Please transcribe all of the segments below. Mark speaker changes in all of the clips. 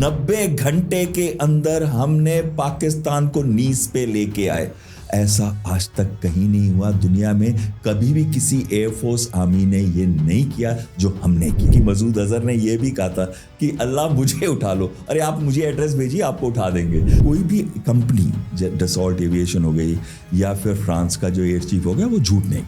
Speaker 1: 90 घंटे के अंदर हमने पाकिस्तान को नीज पे लेके आए। ऐसा आज तक कहीं नहीं हुआ दुनिया में, कभी भी किसी एयरफोर्स आर्मी ने ये नहीं किया जो हमने किया। कि मसूद अजहर ने ये भी कहा था कि अल्लाह मुझे उठा लो, अरे आप मुझे एड्रेस भेजिए, आपको उठा देंगे। कोई भी कंपनी, डसॉल्ट एविएशन हो गई या फिर फ्रांस का जो एयर चीफ हो गया, वो झूठ नहीं।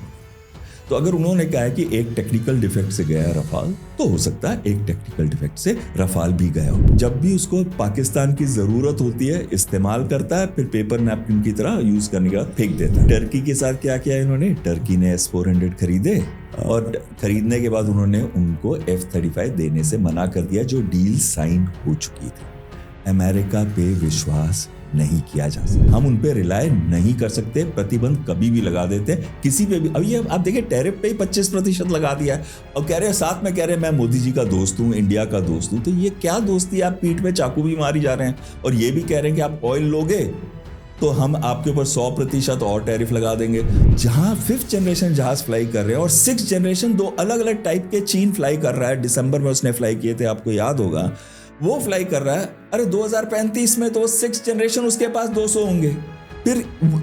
Speaker 1: तो अगर उन्होंने कहा है कि एक टेक्निकल डिफेक्ट से गया है रफाल, तो हो सकता है एक टेक्निकल डिफेक्ट से रफाल भी गया हो। जब भी उसको पाकिस्तान की जरूरत होती है इस्तेमाल करता है, फिर पेपर नैपकिन की तरह यूज करने के बाद फेंक देता है। टर्की के साथ क्या किया इन्होंने, टर्की ने S-400 खरीदे और खरीदने के बाद उन्होंने उनको F-35 देने से मना कर दिया, जो डील साइन हो चुकी थी। अमेरिका पे विश्वास नहीं किया जा सकता, हम उन पे रिलाय नहीं कर सकते, प्रतिबंध कभी भी लगा देते किसी पे भी। अब ये आप देखिए टैरिफ पे ही 25% लगा दिया है और कह रहे हैं, साथ में कह रहे हैं मैं मोदी जी का दोस्त हूँ, इंडिया का दोस्त हूँ। तो ये क्या दोस्ती, आप पीठ में चाकू भी मारी जा रहे हैं और ये भी कह रहे हैं कि आप ऑयल लोगे तो हम आपके ऊपर 100% और टैरिफ लगा देंगे। जहां 5th जनरेशन जहाज फ्लाई कर रहे हैं और 6th जनरेशन 2 अलग अलग टाइप के चीन फ्लाई कर रहा है, दिसंबर में उसने फ्लाई किए थे, आपको याद होगा, वो फ्लाई कर रहा है। अरे 2035 में तो 6th जनरेशन उसके पास 200 होंगे, फिर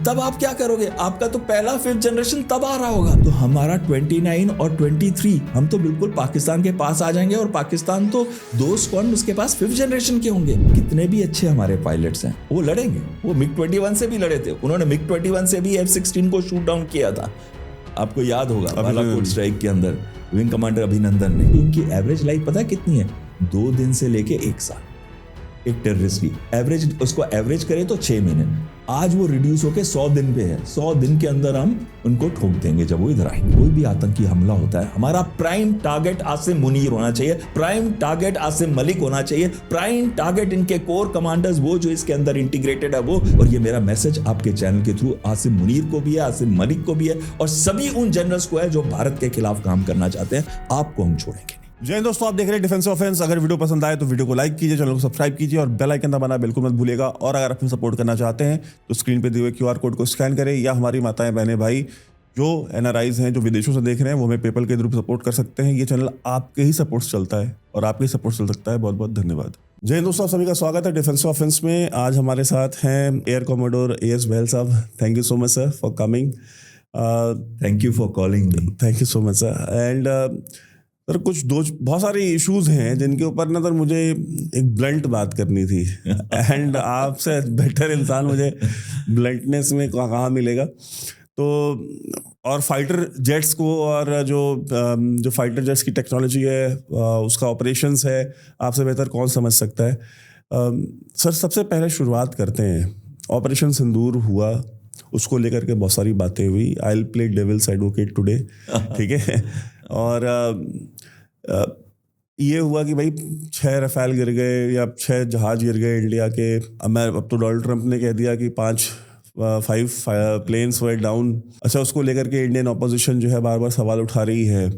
Speaker 1: तब आप क्या करोगे? आपका तो पहला 5th जनरेशन तब आ रहा होगा। तो हमारा 29 और 23 हम तो बिल्कुल पाकिस्तान के पास आ जाएंगे और पाकिस्तान तो 2 स्क्वाड्रन उसके पास 5th जनरेशन के होंगे। कितने भी अच्छे हमारे पायलट्स हैं, वो लड़ेंगे। वो MiG-21 से भी लड़े थे, उन्होंने MiG-21 से भी F-16 को शूट डाउन किया था, आपको याद होगा, बालाकोट स्ट्राइक के अंदर विंग कमांडर अभिनंदन ने। इनकी एवरेज लाइफ पता है कितनी है? 2 दिन से लेके 1 साल। एक टेररिस्ट की एवरेज, उसको एवरेज करें तो 6 महीने। आज वो रिड्यूस होके 100 दिन पे है। 100 दिन के अंदर हम उनको ठोक देंगे जब वो इधर आएंगे। कोई भी आतंकी हमला होता है, हमारा प्राइम टारगेट आसिम मुनीर होना चाहिए, प्राइम टारगेट आसिम मलिक होना चाहिए, प्राइम टारगेट इनके कोर कमांडर्स, वो जो इसके अंदर इंटीग्रेटेड है वो। और ये मेरा मैसेज आपके चैनल के थ्रू आसिम मुनीर को भी है, आसिम मलिक को भी है और सभी उन जनरल्स को है जो भारत के खिलाफ काम करना चाहते हैं। आपको हम छोड़ेंगे।
Speaker 2: जय हिंद दोस्तों, आप देख रहे हैं डिफेंस ऑफेंस। अगर वीडियो पसंद आए तो वीडियो को लाइक कीजिए, चैनल को सब्सक्राइब कीजिए और बेल आइकन दबाना बिल्कुल मत भूलिएगा। और अगर आप हमें सपोर्ट करना चाहते हैं तो स्क्रीन पे दिए हुए QR कोड को स्कैन करें, या हमारी माताएं बहनें भाई जो NRIs हैं, जो विदेशों से देख रहे हैं, वो हमें पेपल के थ्रू सपोर्ट कर सकते हैं। ये चैनल आपके ही सपोर्ट से चलता है और आपके ही सपोर्ट चल सकता है। बहुत बहुत धन्यवाद। जय हिंद दोस्तों, सभी का स्वागत है डिफेंस ऑफेंस में। आज हमारे साथ हैं एयर कॉमोडोर AS बहल साहब। Thank you so much sir for coming.
Speaker 1: Thank you for calling me.
Speaker 2: Thank you so much sir. And sir बहुत सारे इश्यूज हैं जिनके ऊपर ना सर मुझे एक ब्लंट बात करनी थी एंड आपसे बेटर इंसान मुझे ब्लंटनेस में कहाँ मिलेगा। तो और फाइटर जेट्स को और जो फाइटर जेट्स की टेक्नोलॉजी है, उसका ऑपरेशंस है, आपसे बेहतर कौन समझ सकता है। सर सबसे पहले शुरुआत करते हैं, ऑपरेशन सिंदूर हुआ, उसको लेकर के बहुत सारी बातें हुई। I will play devil's advocate today, ठीक है। और ये हुआ कि भाई 6 रफाल गिर गए या 6 जहाज गिर गए इंडिया के। अब तो डोनाल्ड ट्रंप ने कह दिया कि 5 प्लेन्स वर डाउन। अच्छा, उसको लेकर के इंडियन ऑपोजिशन जो है बार बार सवाल उठा रही है।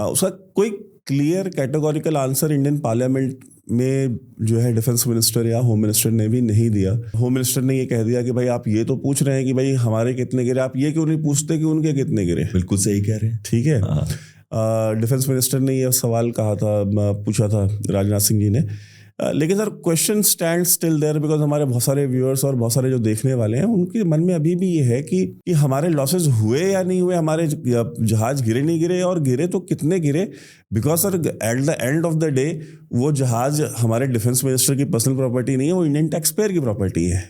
Speaker 2: उसका कोई clear categorical answer Indian parliament में जो है डिफेंस मिनिस्टर या होम मिनिस्टर ने भी नहीं दिया। होम मिनिस्टर ने ये कह दिया कि भाई आप ये तो पूछ रहे हैं कि भाई हमारे कितने गिरे, आप ये क्यों नहीं पूछते कि उनके कितने गिरे।
Speaker 1: बिल्कुल सही कह रहे हैं,
Speaker 2: ठीक है। डिफेंस मिनिस्टर ने ये सवाल पूछा था राजनाथ सिंह जी ने। लेकिन sir question stand still there, because हमारे बहुत सारे व्यूअर्स और बहुत सारे जो देखने वाले हैं उनके मन में अभी भी ये है कि हमारे लॉसेस हुए या नहीं हुए, हमारे जहाज गिरे नहीं गिरे, और गिरे तो कितने गिरे। Because sir eight the end of the day वो जहाज हमारे डिफेंस मिनिस्टर की पर्सनल प्रॉपर्टी नहीं है, वो इंडियन टैक्स पेयर की प्रॉपर्टी है।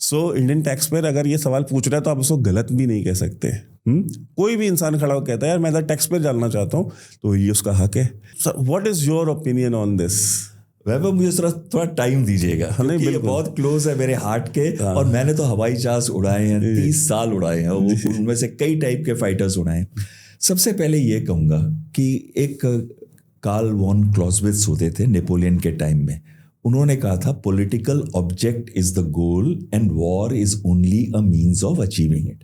Speaker 2: सो इंडियन टैक्स पेयर अगर ये सवाल पूछ रहा है तो आप उसको गलत भी नहीं कह सकते। कोई भी इंसान खड़ा होकर कहता है यार मैं तो टैक्स पेयर जानना चाहता हूँ, तो ये उसका हक है। Sir what is your opinion on this?
Speaker 1: Vaibhav, मुझे थोड़ा टाइम दीजिएगा, क्योंकि ये बहुत क्लोज है मेरे हार्ट के। और मैंने तो हवाई जहाज उड़ाए हैं, 30 साल उड़ाए हैं, वो उनमें से कई टाइप के फाइटर्स उड़ाए हैं। सबसे पहले ये कहूँगा कि एक कार्ल वॉन क्लॉज़विट्ज़ होते थे नेपोलियन के टाइम में, उन्होंने कहा था political object is the goal and war is only a means of achieving it.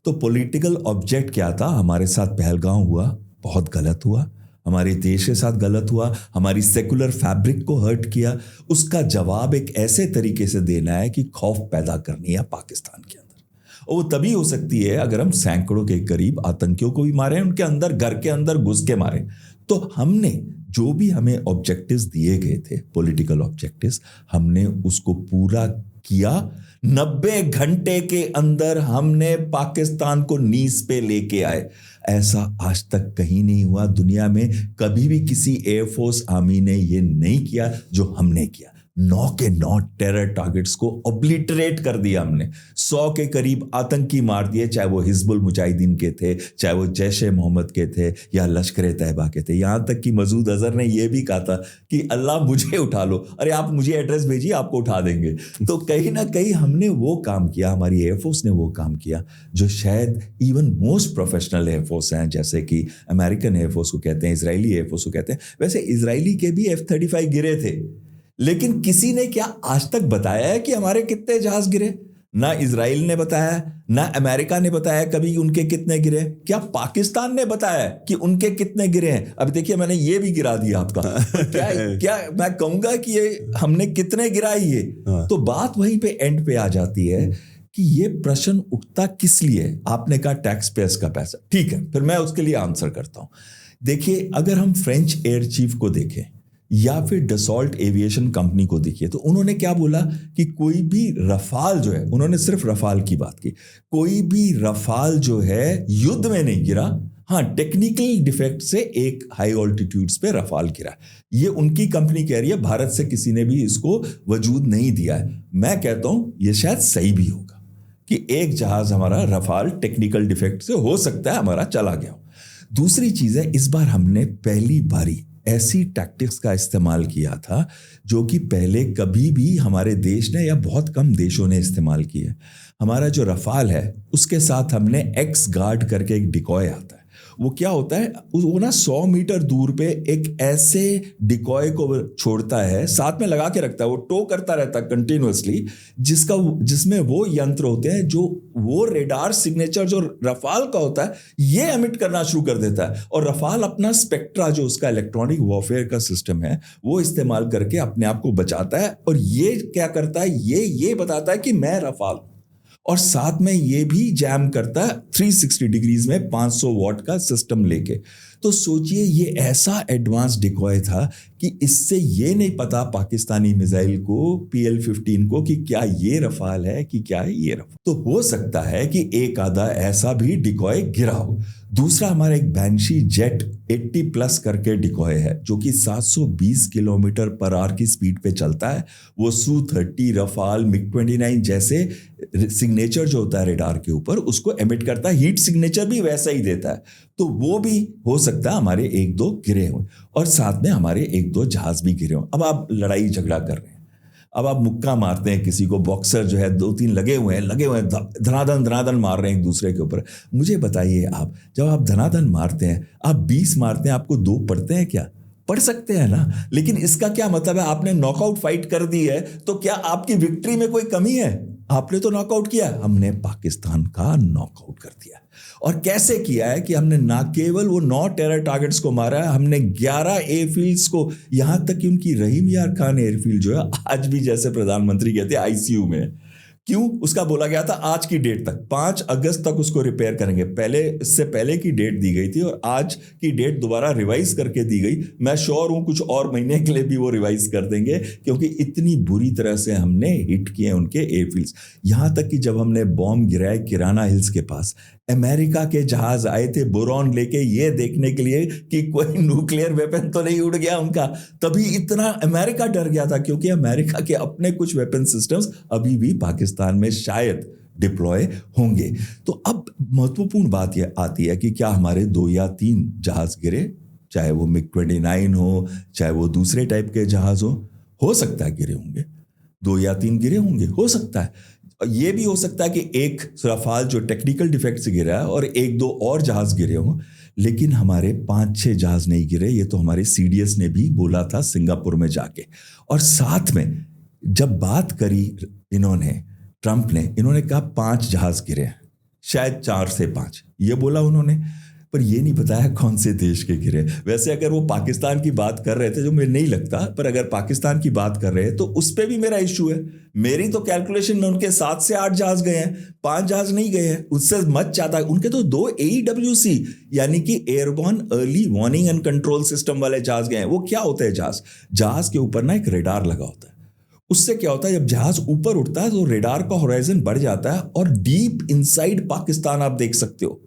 Speaker 1: तो पॉलिटिकल ऑब्जेक्ट क्या था? हमारे साथ पहलगाम हुआ, बहुत गलत हुआ, हमारे देश के साथ गलत हुआ, हमारी सेकुलर फैब्रिक को हर्ट किया। उसका जवाब एक ऐसे तरीके से देना है कि खौफ पैदा करनी है पाकिस्तान के अंदर, और वो तभी हो सकती है अगर हम सैकड़ों के करीब आतंकियों को भी मारें, उनके अंदर घर के अंदर घुस के मारें। तो हमने जो भी हमें ऑब्जेक्टिव्स दिए गए थे, पॉलिटिकल ऑब्जेक्टिव्स, हमने उसको पूरा किया। 90 घंटे के अंदर हमने पाकिस्तान को नीस पे लेके आए। ऐसा आज तक कहीं नहीं हुआ दुनिया में, कभी भी किसी एयरफोर्स आर्मी ने ये नहीं किया जो हमने किया। 9 के 9 टेरर टारगेट्स को ऑब्लिटरेट कर दिया हमने। 100 के करीब आतंकी मार दिए, चाहे वो हिजबुल मुजाहिदीन के थे, चाहे वो जैश ए मोहम्मद के थे या लश्कर तैयबा के थे। यहाँ तक कि मसूद अजहर ने यह भी कहा था कि अल्लाह मुझे उठा लो, अरे आप मुझे एड्रेस भेजिए, आपको उठा देंगे। तो कहीं ना कहीं हमने वो काम किया, हमारी एयरफोर्स ने वो काम किया जो शायद इवन मोस्ट प्रोफेशनल एयरफोर्स हैं, जैसे कि अमेरिकन एयरफोर्स को कहते हैं, इजरायली एयरफोर्स को कहते हैं। वैसे इजरायली के भी F-35 गिरे थे, लेकिन किसी ने क्या आज तक बताया है कि हमारे कितने जहाज गिरे? ना इजराइल ने बताया, ना अमेरिका ने बताया कभी उनके कितने गिरे। क्या पाकिस्तान ने बताया कि उनके कितने गिरे हैं? अभी देखिए मैंने ये भी गिरा दिया आपका। क्या मैं कहूंगा कि ये हमने कितने गिराई ये? तो बात वहीं पे एंड पे आ जाती है कि ये प्रश्न उठता किस लिए? आपने कहा टैक्स पेयर्स का पैसा, ठीक है, फिर मैं उसके लिए आंसर करता हूं। देखिए, अगर हम फ्रेंच एयर चीफ को देखें या फिर डसॉल्ट एविएशन कंपनी को देखिए, तो उन्होंने क्या बोला कि कोई भी रफाल जो है, उन्होंने सिर्फ रफाल की बात की, कोई भी रफाल जो है युद्ध में नहीं गिरा। हाँ, टेक्निकल डिफेक्ट से एक हाई ऑल्टीट्यूड्स पे रफाल गिरा। ये उनकी कंपनी कह रही है, भारत से किसी ने भी इसको वजूद नहीं दिया है। मैं कहता हूं ये शायद सही भी होगा कि एक जहाज हमारा रफाल टेक्निकल डिफेक्ट से हो सकता है हमारा चला गया हो। दूसरी चीज है, इस बार हमने पहली बारी ऐसी टैक्टिक्स का इस्तेमाल किया था जो कि पहले कभी भी हमारे देश ने या बहुत कम देशों ने इस्तेमाल की है। हमारा जो रफाल है उसके साथ हमने एक्स गार्ड करके एक डिकॉय आता है। वो क्या होता है, वो ना 100 मीटर दूर पे एक ऐसे डिकॉय को छोड़ता है, साथ में लगा के रखता है, वो टो करता रहता है कंटिन्यूअसली, जिसमें वो यंत्र होते हैं जो वो रेडार सिग्नेचर जो रफाल का होता है ये एमिट करना शुरू कर देता है। और रफाल अपना स्पेक्ट्रा, जो उसका इलेक्ट्रॉनिक वॉरफेयर का सिस्टम है, वो इस्तेमाल करके अपने आप को बचाता है। और ये क्या करता है, ये बताता है कि मैं रफाल, और साथ में ये भी जैम करता है 360 डिग्रीज में 500 वॉट का सिस्टम लेके। तो सोचिए, ये ऐसा एडवांस डिकॉय था कि इससे ये नहीं पता पाकिस्तानी मिसाइल को, PL-15 को, कि क्या ये रफाल है कि क्या है ये रफाल। तो हो सकता है कि एक आधा ऐसा भी डिकॉय गिरा हो। दूसरा, हमारा एक बैंशी जेट 80+ करके डिकॉय है जो कि 720 किलोमीटर पर आवर की स्पीड पे चलता है। वो Su-30, रफाल, MiG-29 जैसे सिग्नेचर जो होता है रेडार के ऊपर उसको एमिट करता है, हीट सिग्नेचर भी वैसा ही देता है। तो वो भी हो सकता है हमारे 1-2 गिरे हों, और साथ में हमारे 1-2 जहाज भी गिरे हों। अब आप लड़ाई झगड़ा कर रहे हैं, अब आप मुक्का मारते हैं किसी को, बॉक्सर जो है 2-3 लगे हुए हैं, धनाधन मार रहे हैं एक दूसरे के ऊपर। मुझे बताइए, आप जब आप धनाधन मारते हैं, आप 20 मारते हैं, आपको 2 पड़ते हैं क्या? पढ़ सकते हैं ना। लेकिन इसका क्या मतलब है, आपने नॉकआउट फाइट कर दी है तो क्या आपकी विक्ट्री में कोई कमी है? आपने तो नॉकआउट किया, हमने पाकिस्तान का नॉकआउट कर दिया। और कैसे किया है कि हमने ना केवल वो 9 टेरर टारगेट्स को मारा है, हमने 11 एयरफील्ड्स को, यहां तक कि उनकी रहीम यार खान एयरफील्ड जो है आज भी, जैसे प्रधानमंत्री कहते हैं, ICU में। क्यों? उसका बोला गया था आज की डेट तक, 5 अगस्त तक उसको रिपेयर करेंगे। पहले, इससे पहले की डेट दी गई थी और आज की डेट दोबारा रिवाइज करके दी गई। मैं श्योर हूं कुछ और महीने के लिए भी वो रिवाइज कर देंगे, क्योंकि इतनी बुरी तरह से हमने हिट किए उनके एयरफील्ड्स। यहां तक कि जब हमने बॉम्ब गिराए किराना हिल्स के पास, अमेरिका के जहाज आए थे बोरॉन लेके, ये देखने के लिए कि कोई न्यूक्लियर वेपन तो नहीं उड़ गया उनका। तभी इतना अमेरिका डर गया था, क्योंकि अमेरिका के अपने कुछ वेपन सिस्टम्स अभी भी पाकिस्तान में शायद डिप्लॉय होंगे। तो अब महत्वपूर्ण बात यह आती है कि क्या हमारे 2 या 3 जहाज गिरे, चाहे वो MiG-29 हो, चाहे वो दूसरे टाइप के जहाज हो सकता है गिरे होंगे, 2 या 3 गिरे होंगे, हो सकता है। ये भी हो सकता है कि एक रफाल जो टेक्निकल डिफेक्ट से गिरा है और 1-2 और जहाज गिरे हों, लेकिन हमारे 5-6 जहाज नहीं गिरे। ये तो हमारे CDS ने भी बोला था सिंगापुर में जाके। और साथ में जब बात करी इन्होंने, ट्रंप ने, इन्होंने कहा 5 जहाज गिरे हैं, शायद 4 से 5, ये बोला उन्होंने। पर ये नहीं बताया कौन से देश के गिरे। वैसे अगर वो पाकिस्तान की बात कर रहे थे, जो मुझे नहीं लगता, पर अगर पाकिस्तान की बात कर रहे हैं तो उस पर भी मेरा इश्यू है। मेरी तो कैलकुलेशन में उनके 7 से 8 जहाज गए हैं, 5 जहाज नहीं गए हैं, उससे मच ज्यादा। उनके तो 2 AEWC यानी कि airborne early warning and control system वाले जहाज गए हैं। वो क्या होता है जहाज के ऊपर ना एक रेडार लगा होता है। उससे क्या होता है, जब जहाज ऊपर उठता है तो रेडार का होराइजन बढ़ जाता है और डीप इनसाइड पाकिस्तान आप देख सकते हो।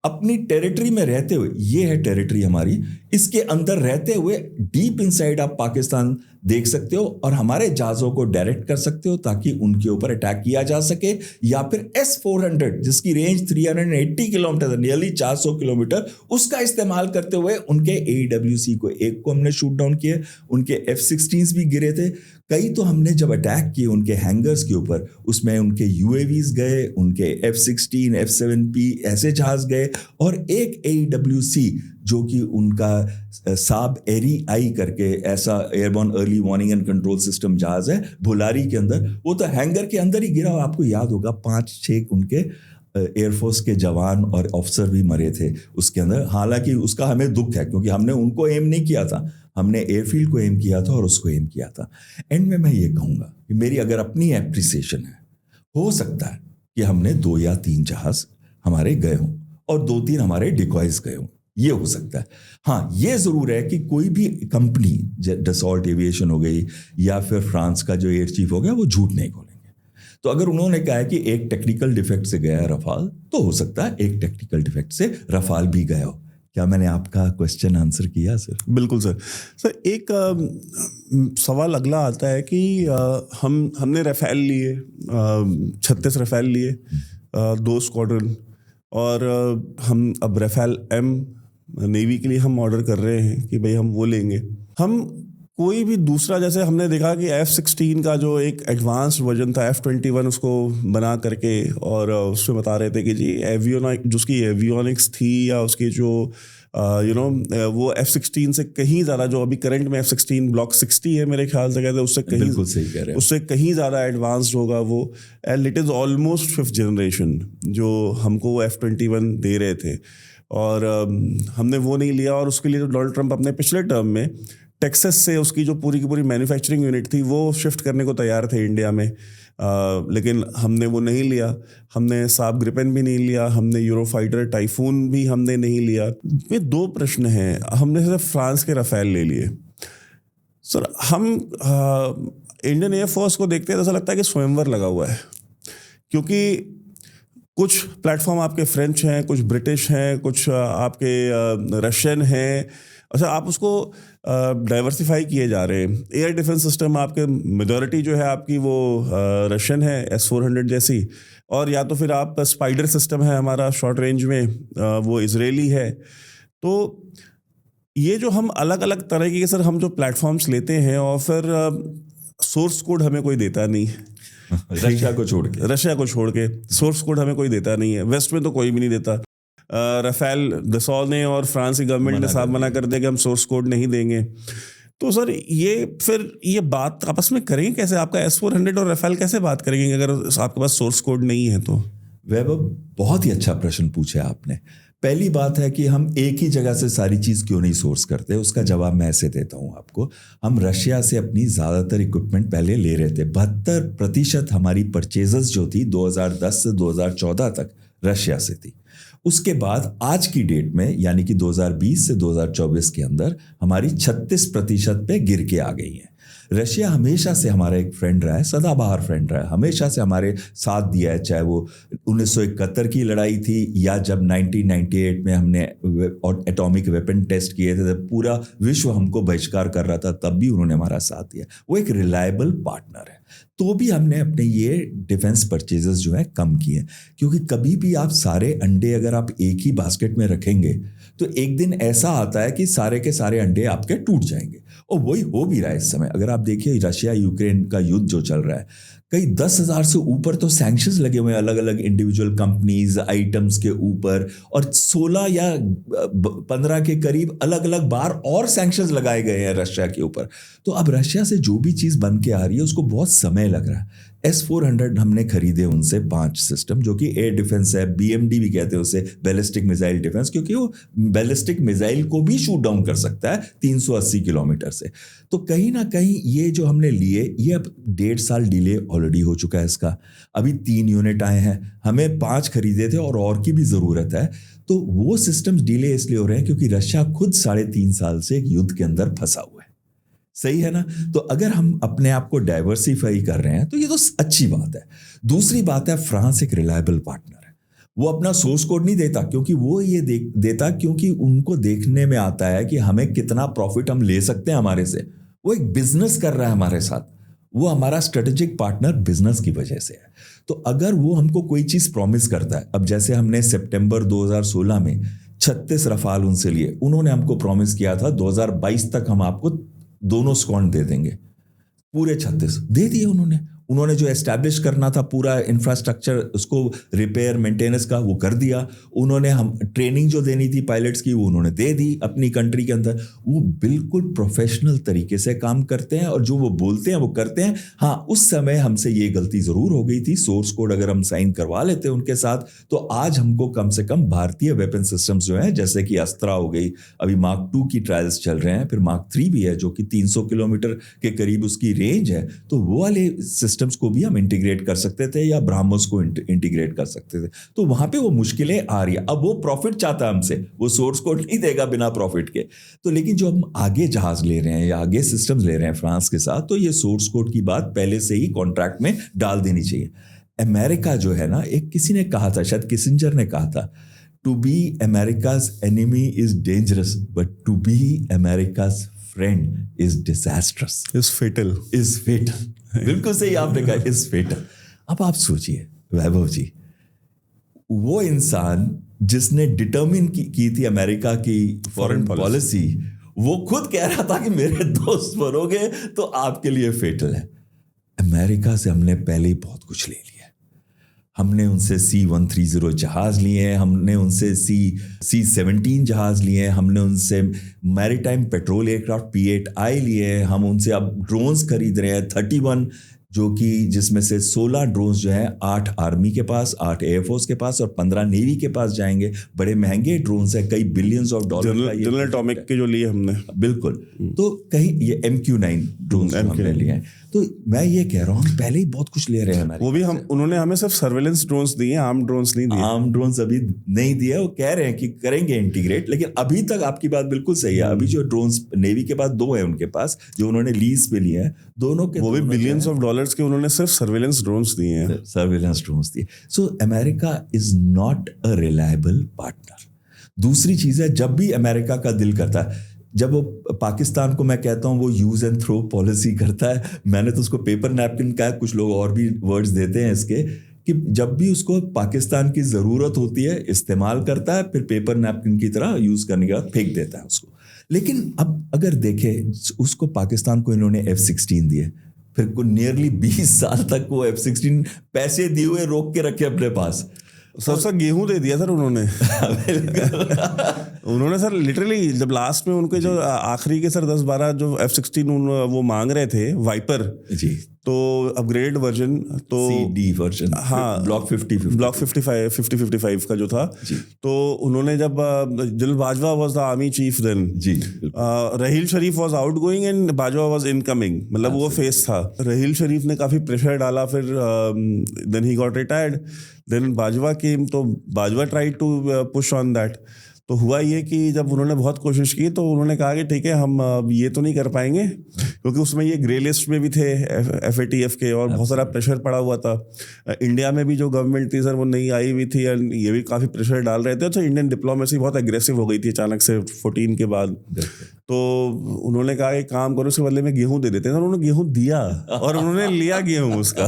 Speaker 1: अपनी टेरिटरी में रहते हुए, ये है टेरिटरी हमारी, इसके अंदर रहते हुए डीप इनसाइड आप पाकिस्तान देख सकते हो और हमारे जहाज़ों को डायरेक्ट कर सकते हो ताकि उनके ऊपर अटैक किया जा सके। या फिर S-400 जिसकी रेंज 380 किलोमीटर, नियरली 400 किलोमीटर, उसका इस्तेमाल करते हुए उनके AEWC को एक को हमने शूट डाउन किए, उनके F-16s भी गिरे थे। कई तो हमने जब अटैक किए उनके हैंगर्स के ऊपर, उसमें उनके UAVs गए, उनके F-16, F-7P ऐसे जहाज गए, और एक AEWC जो कि उनका साब एरी आई करके ऐसा airborne early warning and control system जहाज है भुलारी के अंदर, वो तो हैंगर के अंदर ही गिरा। और आपको याद होगा 5-6 उनके एयरफोर्स के जवान और ऑफिसर भी मरे थे उसके अंदर। हालांकि उसका हमें दुख है क्योंकि हमने उनको एम नहीं किया था, हमने एयरफील्ड को एम किया था और उसको एम किया था। एंड में मैं ये कहूँगा कि मेरी अगर अपनी एप्रिसिएशन है, हो सकता है कि हमने 2 या 3 जहाज हमारे गए हों और 2-3 हमारे डिकॉयज गए हों, ये हो सकता है। हाँ, ये ज़रूर है कि कोई भी कंपनी, डसॉल्ट एविएशन हो गई या फिर फ्रांस का जो एयर चीफ हो गया, वो झूठ नहीं बोलेंगे। तो अगर उन्होंने कहा है कि एक टेक्निकल डिफेक्ट से गया है रफाल, तो हो सकता है एक टेक्निकल डिफेक्ट से रफाल भी गया हो। क्या मैंने आपका क्वेश्चन आंसर किया सर?
Speaker 2: बिल्कुल सर। सर एक सवाल अगला आता है कि हमने रफेल लिए, 36 रफेल लिए, 2 स्क्वाड्रन, और हम अब रफेल M नेवी के लिए हम ऑर्डर कर रहे हैं कि भाई हम वो लेंगे। हम कोई भी दूसरा, जैसे हमने देखा कि F-16 का जो एक एडवांस्ड वर्जन था F-21, उसको बना करके, और उसमें बता रहे थे कि जी जिसकी एवियोनिक्स थी या उसकी जो वो F-16 से कहीं ज़्यादा, जो अभी करंट में F-16 ब्लॉक 60 है मेरे ख्याल से, कहते हैं उससे कहीं,
Speaker 1: बिल्कुल सही कह रहे हैं,
Speaker 2: उससे कहीं ज़्यादा एडवांस्ड होगा वो। And it is almost 5th generation जो हमको वो F-21 दे रहे थे, और हमने वो नहीं लिया। और उसके लिए जो डोनाल्ड ट्रंप अपने पिछले टर्म में टेक्सास से उसकी जो पूरी की पूरी मैन्युफैक्चरिंग यूनिट थी वो शिफ्ट करने को तैयार थे इंडिया में, लेकिन हमने वो नहीं लिया। हमने साब ग्रिपेन भी नहीं लिया, हमने यूरोफाइटर टाइफून भी हमने नहीं लिया। ये 2 प्रश्न हैं। हमने सिर्फ फ्रांस के रफेल ले लिए। सर, हम इंडियन एयरफोर्स को देखते हैं तो ऐसा लगता है कि स्वयंवर लगा हुआ है, क्योंकि कुछ प्लेटफॉर्म आपके फ्रेंच हैं, कुछ ब्रिटिश हैं, कुछ आपके रशियन हैं। अच्छा, आप उसको डाइवर्सिफाई किए जा रहे हैं। एयर डिफेंस सिस्टम आपके मेजॉरिटी जो है आपकी वो रशियन है, S-400 जैसी, और या तो फिर आप स्पाइडर सिस्टम है हमारा शॉर्ट रेंज में, वो इजरायली है। तो ये जो हम अलग अलग तरह के सर हम जो प्लेटफॉर्म्स लेते हैं, और फिर सोर्स कोड हमें कोई देता नहीं है,
Speaker 1: रशिया को छोड़ के
Speaker 2: सोर्स कोड हमें कोई देता नहीं है। वेस्ट में तो कोई भी नहीं देता। रफेल दसॉल ने और फ्रांस की गवर्नमेंट ने साफ मना कर दिया कि हम सोर्स कोड नहीं देंगे। तो सर ये बात आपस में करेंगे कैसे? आपका S-400 और रफेल कैसे बात करेंगे अगर आपके पास सोर्स कोड नहीं है? तो
Speaker 1: वैभव, बहुत ही अच्छा प्रश्न पूछा आपने। पहली बात है कि हम एक ही जगह से सारी चीज़ क्यों नहीं सोर्स करते, उसका जवाब मैं ऐसे देता हूँ आपको। हम रशिया से अपनी ज़्यादातर इक्विपमेंट पहले ले रहे थे। 72% हमारी परचेजेस जो थी 2010 से 2014 तक रशिया से थी। उसके बाद आज की डेट में यानी कि 2020 से 2024 के अंदर हमारी 36% पे गिर के आ गई है। रशिया हमेशा से हमारा एक फ्रेंड रहा है, सदाबहार फ्रेंड रहा है, हमेशा से हमारे साथ दिया है, चाहे वो 1971 की लड़ाई थी या जब 1998 में हमने एटॉमिक वेपन टेस्ट किए थे, तब पूरा विश्व हमको बहिष्कार कर रहा था, तब भी उन्होंने हमारा साथ दिया। वो एक रिलायबल पार्टनर है। तो भी हमने अपने ये डिफेंस परचेजेस जो है कम किए, क्योंकि कभी भी आप सारे अंडे अगर आप एक ही बास्केट में रखेंगे तो एक दिन ऐसा आता है कि सारे के सारे अंडे आपके टूट जाएंगे, और वही हो भी रहा है इस समय। अगर आप देखिए रशिया यूक्रेन का युद्ध जो चल रहा है, कई 10,000 से ऊपर तो सैंक्शंस लगे हुए हैं अलग अलग इंडिविजुअल कंपनीज आइटम्स के ऊपर, और 16 या 15 के करीब अलग अलग बार और सैंक्शंस लगाए गए हैं रशिया के ऊपर। तो अब रशिया से जो भी चीज़ बन के आ रही है उसको बहुत समय लग रहा है। S-400 हमने खरीदे उनसे 5 सिस्टम, जो कि एयर डिफेंस है, BMD भी कहते हैं उसे, बैलिस्टिक मिसाइल डिफेंस, क्योंकि वो बैलिस्टिक मिसाइल को भी शूट डाउन कर सकता है 380 किलोमीटर से। तो कहीं ना कहीं ये जो हमने लिए, ये अब 1.5 साल डिले ऑलरेडी हो चुका है इसका। अभी 3 यूनिट आए हैं, हमें 5 खरीदे थे और की भी ज़रूरत है। तो वो सिस्टम्स डिले इसलिए हो रहे हैं क्योंकि रशिया खुद 3.5 साल से एक युद्ध के अंदर फंसा हुआ है। सही है ना? तो अगर हम अपने आप को डाइवर्सिफाई कर रहे हैं तो ये तो अच्छी बात है। दूसरी बात है, फ्रांस एक रिलायबल पार्टनर है। वो अपना सोर्स कोड नहीं देता क्योंकि वो ये देता क्योंकि उनको देखने में आता है कि हमें कितना प्रॉफिट हम ले सकते हैं हमारे से। वो एक बिजनेस कर रहा है हमारे साथ, वो हमारा स्ट्रेटेजिक पार्टनर बिजनेस की वजह से है। तो अगर वो हमको कोई चीज प्रॉमिस करता है, अब जैसे हमने सितंबर 2016 में 36 रफाल उनसे लिए, उन्होंने हमको प्रॉमिस किया था 2022 तक हम आपको दोनों स्क्वाड दे देंगे, पूरे 36 दे दिए उन्होंने जो एस्टैब्लिश करना था पूरा इंफ्रास्ट्रक्चर, उसको रिपेयर मेंटेनेंस का, वो कर दिया उन्होंने। हम ट्रेनिंग जो देनी थी पायलट्स की वो उन्होंने दे दी अपनी कंट्री के अंदर। वो बिल्कुल प्रोफेशनल तरीके से काम करते हैं और जो वो बोलते हैं वो करते हैं। हाँ, उस समय हमसे ये गलती ज़रूर हो गई थी, सोर्स कोड अगर हम साइन करवा लेते उनके साथ तो आज हमको कम से कम भारतीय वेपन सिस्टम्स जो हैं, जैसे कि अस्त्रा हो गई, अभी मार्क 2 की ट्रायल्स चल रहे हैं, फिर मार्क 3 भी है जो कि 300 किलोमीटर के करीब उसकी रेंज है, तो वो वाले सिस्टम्स को भी हम इंटीग्रेट कर सकते थे या ब्रह्मोस को इंटीग्रेट कर सकते थे। तो वहां पे वो मुश्किलें आ रही है। अब वो प्रॉफिट चाहता है हमसे, वो सोर्स कोड नहीं देगा बिना प्रॉफिट के। तो लेकिन जो हम आगे जहाज ले रहे हैं या आगे सिस्टम्स ले रहे हैं फ्रांस के साथ, तो ये सोर्स कोड की बात पहले से ही कॉन्ट्रैक्ट में डाल देनी चाहिए। अमेरिका जो है ना, एक किसी ने कहा था, शायद किसिंजर ने कहा था, to be America's enemy is dangerous but to be America's friend is disastrous,
Speaker 2: is fatal.
Speaker 1: बिल्कुल सही आपने कहा, इज फेटल। अब आप सोचिए वैभव जी, वो इंसान जिसने डिटर्मिन की थी अमेरिका की फॉरेन पॉलिसी, वो खुद कह रहा था कि मेरे दोस्त बनोगे तो आपके लिए फेटल है। अमेरिका से हमने पहले ही बहुत कुछ ले लिया। हमने उनसे C-130 जहाज लिए, हमने उनसे C-17 जहाज लिए, हमने उनसे मैरीटाइम पेट्रोल एयरक्राफ्ट P-8I लिए, हम उनसे अब ड्रोन्स खरीद रहे हैं 31, जो कि जिसमें से 16 ड्रोन्स जो हैं 8 आर्मी के पास, 8 एयरफोर्स के पास और 15 नेवी के पास जाएंगे। बड़े महंगे ड्रोन्स हैं, कई बिलियंस ऑफ डॉलर का।
Speaker 2: जनरल एटॉमिक के जो लिए हमने,
Speaker 1: बिल्कुल। तो कहीं ये MQ-9 ड्रोन्स हमने लिए हैं। तो मैं ये कह रहा हूँ पहले ही बहुत कुछ ले रहे हैं।
Speaker 2: वो भी उन्होंने हमें सिर्फ सर्वेलेंस ड्रोन्स दिए, आर्म ड्रोन्स नहीं दिए।
Speaker 1: आर्म ड्रोन्स अभी नहीं दिए, वो कह रहे हैं कि करेंगे इंटीग्रेट, लेकिन अभी तक आपकी बात बिल्कुल सही है। अभी जो ड्रोन्स नेवी के पास 2 हैं उनके पास, जो उन्होंने लीज पे लिए हैं, दोनों के
Speaker 2: वो भी बिलियंस ऑफ डॉलर्स के, उन्होंने सिर्फ सर्वेलेंस ड्रोन्स दिए हैं।
Speaker 1: सर्वेलेंस ड्रोन्स दिए। So America is not a reliable partner. दूसरी चीज है, जब भी अमेरिका का दिल करता है, जब वो पाकिस्तान को मैं कहता हूँ वो यूज एंड थ्रो पॉलिसी करता है, मैंने तो उसको पेपर नैपकिन कहा, कुछ लोग और भी वर्ड्स देते हैं इसके, कि जब भी उसको पाकिस्तान की ज़रूरत होती है इस्तेमाल करता है, फिर पेपर नैपकिन की तरह यूज़ करने के बाद फेंक देता है उसको। लेकिन अब अगर देखें, उसको पाकिस्तान को इन्होंने F-16 दिए, फिर को नियरली 20 साल तक वो F-16 पैसे दिए हुए रोक के रखे अपने पास।
Speaker 2: सबसे गेहूं दे दिया सर उन्होंने। उन्होंने सर लिटरली, जब लास्ट में उनके जो आखिरी के सर 10-12 जो F-16 वो मांग रहे थे वाइपर
Speaker 1: जी, तो
Speaker 2: अपग्रेड वर्जन, तो
Speaker 1: CD वर्जन,
Speaker 2: हाँ,
Speaker 1: ब्लॉक
Speaker 2: 50-55 का जो था, तो उन्होंने जब General Bajwa was the army chief then
Speaker 1: जी,
Speaker 2: Raheel Sharif was outgoing and Bajwa was incoming, मतलब वो फेस था। रहील शरीफ ने काफी प्रेशर डाला, फिर then he got retired, then Bajwa came, तो Bajwa tried to push on that. तो हुआ ये कि जब उन्होंने बहुत कोशिश की तो उन्होंने कहा कि ठीक है, हम ये तो नहीं कर पाएंगे, क्योंकि उसमें ये ग्रे लिस्ट में भी थे FATF के, और बहुत सारा प्रेशर पड़ा हुआ था। इंडिया में भी जो गवर्नमेंट थी सर वो नई आई हुई थी, और ये भी काफ़ी प्रेशर डाल रहे थे। तो इंडियन डिप्लोमेसी बहुत एग्रेसिव हो गई थी अचानक से 14 के बाद। तो उन्होंने कहा कि काम करो, उसके बदले में गेहूं दे देते हैं। उन्होंने गेहूं दिया और उन्होंने लिया गेहूं उसका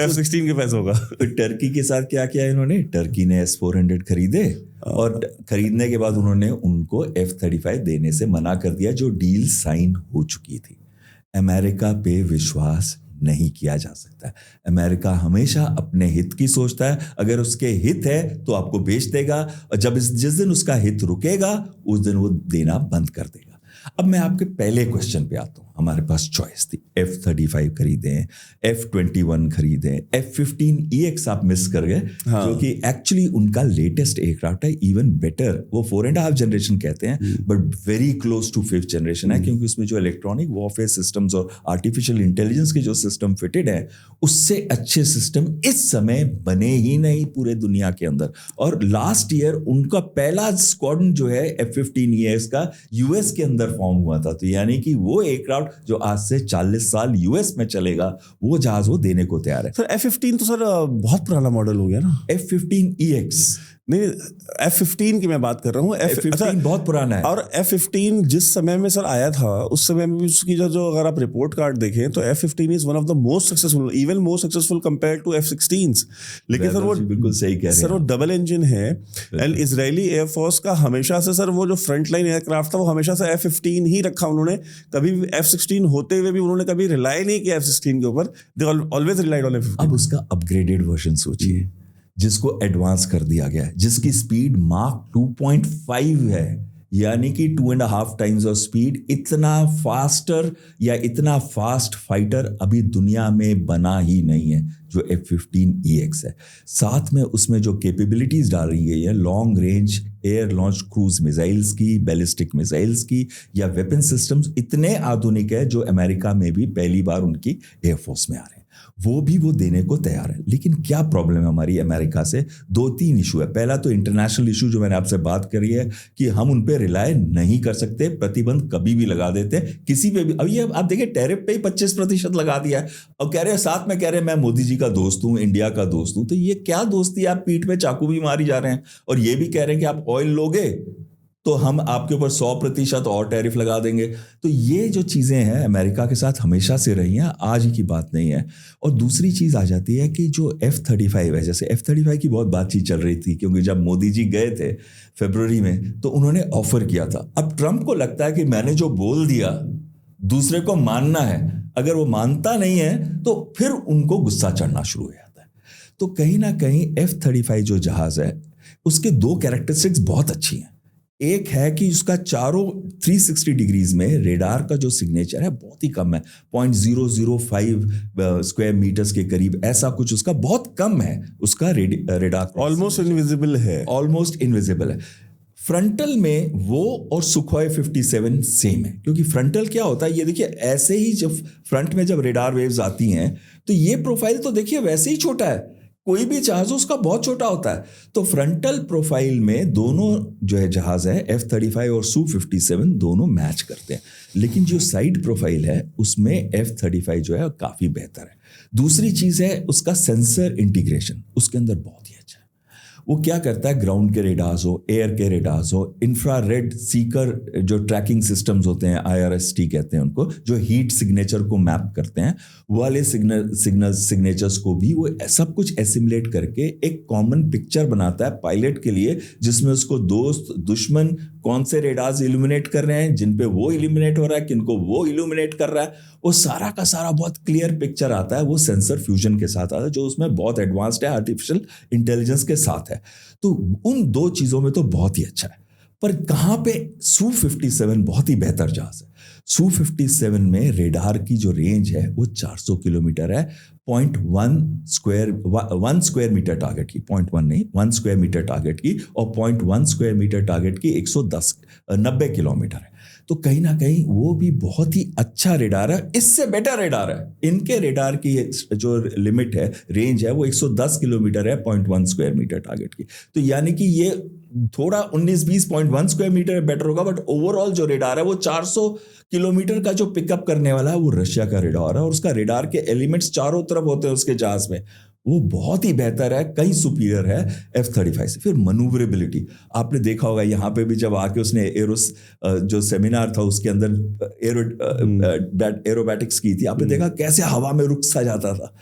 Speaker 2: F-16 के पैसों का।
Speaker 1: तो टर्की के साथ क्या किया इन्होंने, टर्की ने S-400 खरीदे, और खरीदने के बाद उन्होंने उनको F-35 देने से मना कर दिया, जो डील साइन हो चुकी थी। अमेरिका पे विश्वास नहीं किया जा सकता। अमेरिका हमेशा अपने हित की सोचता है, अगर उसके हित है तो आपको बेच देगा, और जब जिस दिन उसका हित रुकेगा उस दिन वो देना बंद कर देगा। अब मैं आपके पहले क्वेश्चन पे आता हूँ। हमारे पास चॉइस थी, F-35 खरीदें, F-21 खरीदें, F-15EX आप मिस कर गए, जो कि एक्चुअली उनका लेटेस्ट एयरक्राफ्ट है, इवन बेटर। वो 4.5 जनरेशन कहते हैं but very close to 5th generation है, क्योंकि उसमें जो इलेक्ट्रॉनिक वॉरफेयर सिस्टम्स और आर्टिफिशियल इंटेलिजेंस के जो सिस्टम फिटेड है, उससे अच्छे सिस्टम इस समय बने ही नहीं पूरे दुनिया के अंदर। और लास्ट ईयर उनका पहला स्क्वाड्रन जो है F-15EX का यूएस के अंदर फॉर्म हुआ था। तो यानी कि वो एयरक्राफ्ट जो आज से 40 साल यूएस में चलेगा, वो जहाज वो देने को तैयार है।
Speaker 2: सर F-15 तो सर बहुत पुराना मॉडल हो गया ना।
Speaker 1: F-15EX
Speaker 2: नहीं, F-15 की मैं बात कर रहा हूँ।
Speaker 1: F-15 बहुत पुराना है।
Speaker 2: और F-15 जिस समय में सर आया था, उस समय में उसकी जो अगर आप रिपोर्ट कार्ड देखें तो F-15 is one of the most successful, even more successful compare to F-16s। लेकिन सर वो बिल्कुल सही कह रहे हैं सर, वो डबल इंजन है। एंड इजरायली एयरफोर्स का हमेशा से सर वो जो फ्रंट लाइन एयरक्राफ्ट था, वो हमेशा से F-15 ही रखा उन्होंने। कभी भी F-16 होते हुए भी उन्होंने कभी रिलाई नहीं किया F-16 के ऊपर। They always relied on F-15।
Speaker 1: अब उसका अपग्रेडेड वर्जन सोचिए, जिसको एडवांस कर दिया गया है, जिसकी स्पीड मार्क 2.5 है, यानी कि 2.5 टाइम्स ऑफ स्पीड। इतना फास्टर या इतना फास्ट फाइटर अभी दुनिया में बना ही नहीं है जो F-15EX है। साथ में उसमें जो कैपेबिलिटीज डाली गई है, long range air launch cruise missiles की, बैलिस्टिक मिसाइल्स की, या वेपन सिस्टम्स इतने आधुनिक है जो अमेरिका में भी पहली बार उनकी एयरफोर्स में आ रहे हैं। वो भी वो देने को तैयार है। लेकिन क्या प्रॉब्लम है हमारी अमेरिका से? 2-3 इशू है। पहला तो इंटरनेशनल इशू जो मैंने आपसे बात करी है कि हम उन पे रिलाय नहीं कर सकते, प्रतिबंध कभी भी लगा देते हैं किसी पे भी। अब ये आप देखिए, टैरिफ पे ही 25% लगा दिया है और कह रहे हैं, साथ में कह रहे हैं मैं मोदी जी का दोस्त हूं, इंडिया का दोस्त हूं। तो ये क्या दोस्ती? आप पीठ पे चाकू भी मारी जा रहे हैं और ये भी कह रहे हैं कि आप ऑयल लोगे तो हम आपके ऊपर 100% और टैरिफ लगा देंगे। तो ये जो चीज़ें हैं अमेरिका के साथ हमेशा से रही हैं, आज ही की बात नहीं है। और दूसरी चीज़ आ जाती है कि जो F-35 है, जैसे F-35 की बहुत बातचीत चल रही थी, क्योंकि जब मोदी जी गए थे फरवरी में तो उन्होंने ऑफर किया था। अब ट्रंप को लगता है कि मैंने जो बोल दिया दूसरे को मानना है, अगर वो मानता नहीं है तो फिर उनको गुस्सा चढ़ना शुरू हो जाता है। तो कहीं ना कहीं F-35 जो जहाज है उसके 2 कैरेक्टरिस्टिक्स बहुत अच्छी हैं। एक है कि उसका चारों 360 डिग्रीज में रेडार का जो सिग्नेचर है बहुत ही कम है, 0.005 स्क्वायर मीटर्स के करीब, ऐसा कुछ उसका बहुत कम है उसका रेडार।
Speaker 2: ऑलमोस्ट इनविजिबल है,
Speaker 1: ऑलमोस्ट इनविजिबल है। फ्रंटल में वो और सुखोई 57 सेम है, क्योंकि फ्रंटल क्या होता है, ये देखिए ऐसे ही जब फ्रंट में जब रेडार वेव्स आती हैं तो ये प्रोफाइल तो देखिए वैसे ही छोटा है, कोई भी जहाज उसका बहुत छोटा होता है। तो फ्रंटल प्रोफाइल में दोनों जो है जहाज है F-35 और Su-57 दोनों मैच करते हैं, लेकिन जो साइड प्रोफाइल है उसमें F-35 जो है काफ़ी बेहतर है। दूसरी चीज़ है उसका सेंसर इंटीग्रेशन, उसके अंदर बहुत ही अच्छा है। वो क्या करता है, ग्राउंड के रेडार्स हो, एयर के रेडार्स हो, इंफ्रारेड सीकर जो ट्रैकिंग सिस्टम्स होते हैं, IRST कहते हैं उनको, जो हीट सिग्नेचर को मैप करते हैं, वाले सिग्नेचर्स को भी वो सब कुछ एसिमुलेट करके एक कॉमन पिक्चर बनाता है पायलट के लिए, जिसमें उसको दोस्त दुश्मन कौन से रेडार्स इल्यूमिनेट कर रहे हैं, जिन पे वो इल्यूमिनेट हो रहा है, किनको वो इल्यूमिनेट कर रहा है, वो सारा का सारा बहुत क्लियर पिक्चर आता है। वो सेंसर फ्यूजन के साथ आता है जो उसमें बहुत एडवांस्ड है, आर्टिफिशियल इंटेलिजेंस के साथ है। तो उन 2 चीज़ों में तो बहुत ही अच्छा है। पर कहाँ पे Su-57 बहुत ही बेहतर जहाज है। Su-57 में रेडार की जो रेंज है वो 400 किलोमीटर है, 1 स्क्वायर मीटर टारगेट की, 0.1 नहीं 1 स्क्वायर मीटर टारगेट की, और 0.1 स्क्वायर मीटर टारगेट की 190 किलोमीटर है। तो कहीं ना कहीं वो भी बहुत ही अच्छा रेडार है, इससे बेटर रेडार है। इनके रेडार की जो लिमिट है, रेंज है, वो 110 किलोमीटर है 0.1 स्क्वायर मीटर टारगेट की। तो यानी कि ये थोड़ा 19-20.1 स्क्वायर मीटर बेटर होगा, बट ओवरऑल जो रेडार है वो 400 किलोमीटर का जो पिकअप करने वाला है वो रशिया का रेडार है, और उसका रेडार के एलिमेंट्स चारों तरफ होते हैं उसके जहाज में, वो बहुत ही बेहतर है, कहीं सुपीरियर है F-35 से। फिर मनूवरेबिलिटी आपने देखा होगा, यहाँ पे भी जब आके उसने एरोस जो सेमिनार था उसके अंदर एरोबैटिक्स की थी, आपने देखा कैसे हवा में रुक सा जाता था,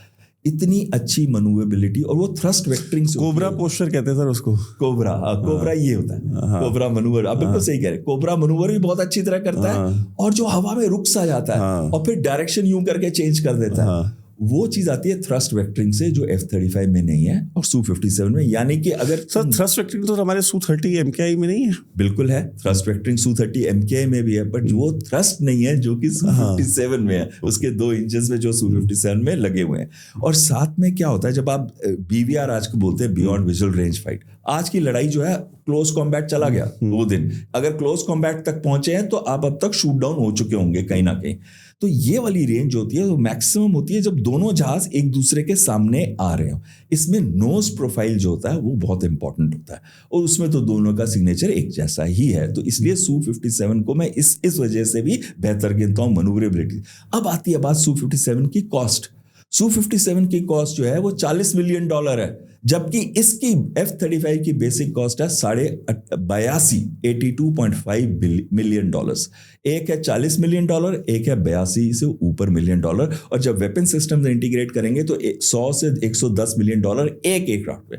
Speaker 1: इतनी अच्छी मनूवरेबिलिटी। और वो थ्रस्ट वेक्टरिंग से,
Speaker 2: कोबरा पोस्चर कहते हैं सर उसको,
Speaker 1: कोबरा ये होता है, कोबरा मनूवर। आप बिल्कुल सही कह रहे हैं, कोबरा मनूवर भी बहुत अच्छी तरह करता है, और जो हवा में रुक सा जाता है और फिर डायरेक्शन यूं करके चेंज कर देता है, वो चीज़ आती है थ्रस्ट वेक्टरिंग से, जो F-35 में नहीं है और Su-57 में। यानी कि अगर
Speaker 2: सर थ्रस्ट वेक्टरिंग तो हमारे Su-30 MKI में नहीं है।
Speaker 1: बिल्कुल है, थ्रस्ट वेक्टरिंग Su-30 MKI में भी है, बट वो थ्रस्ट नहीं है जो कि Su-57 में है, उसके 2 इंजन में जो Su-57 में लगे हुए हैं। और साथ में क्या होता है, जब आप BVR आज को बोलते हैं बियॉन्ड विजुअल रेंज फाइट, आज की लड़ाई जो है क्लोज कॉम्बैट चला गया 2 दिन, अगर क्लोज कॉम्बैट तक पहुंचे हैं तो आप अब तक शूट डाउन हो चुके होंगे कहीं ना कहीं। तो ये वाली रेंज होती है वो मैक्सिमम होती है जब दोनों जहाज एक दूसरे के सामने आ रहे हो। इसमें नोज प्रोफाइल जो होता है वो बहुत इंपॉर्टेंट होता है, और उसमें तो दोनों का सिग्नेचर एक जैसा ही है, तो इसलिए Su-57 को मैं इस वजह से भी बेहतर गिनता हूँ मैन्यूवरेबिलिटी। अब आती है बात Su-57 की कॉस्ट। Su-57 की कॉस्ट जो है वो $40 मिलियन है, जबकि इसकी F-35 की बेसिक कॉस्ट है 82.5 मिलियन डॉलर्स। एक है $40 मिलियन, एक है 82 से ऊपर मिलियन डॉलर, और जब वेपन सिस्टम इंटीग्रेट करेंगे तो 100 से 110 मिलियन डॉलर एक एयरक्राफ्ट पे।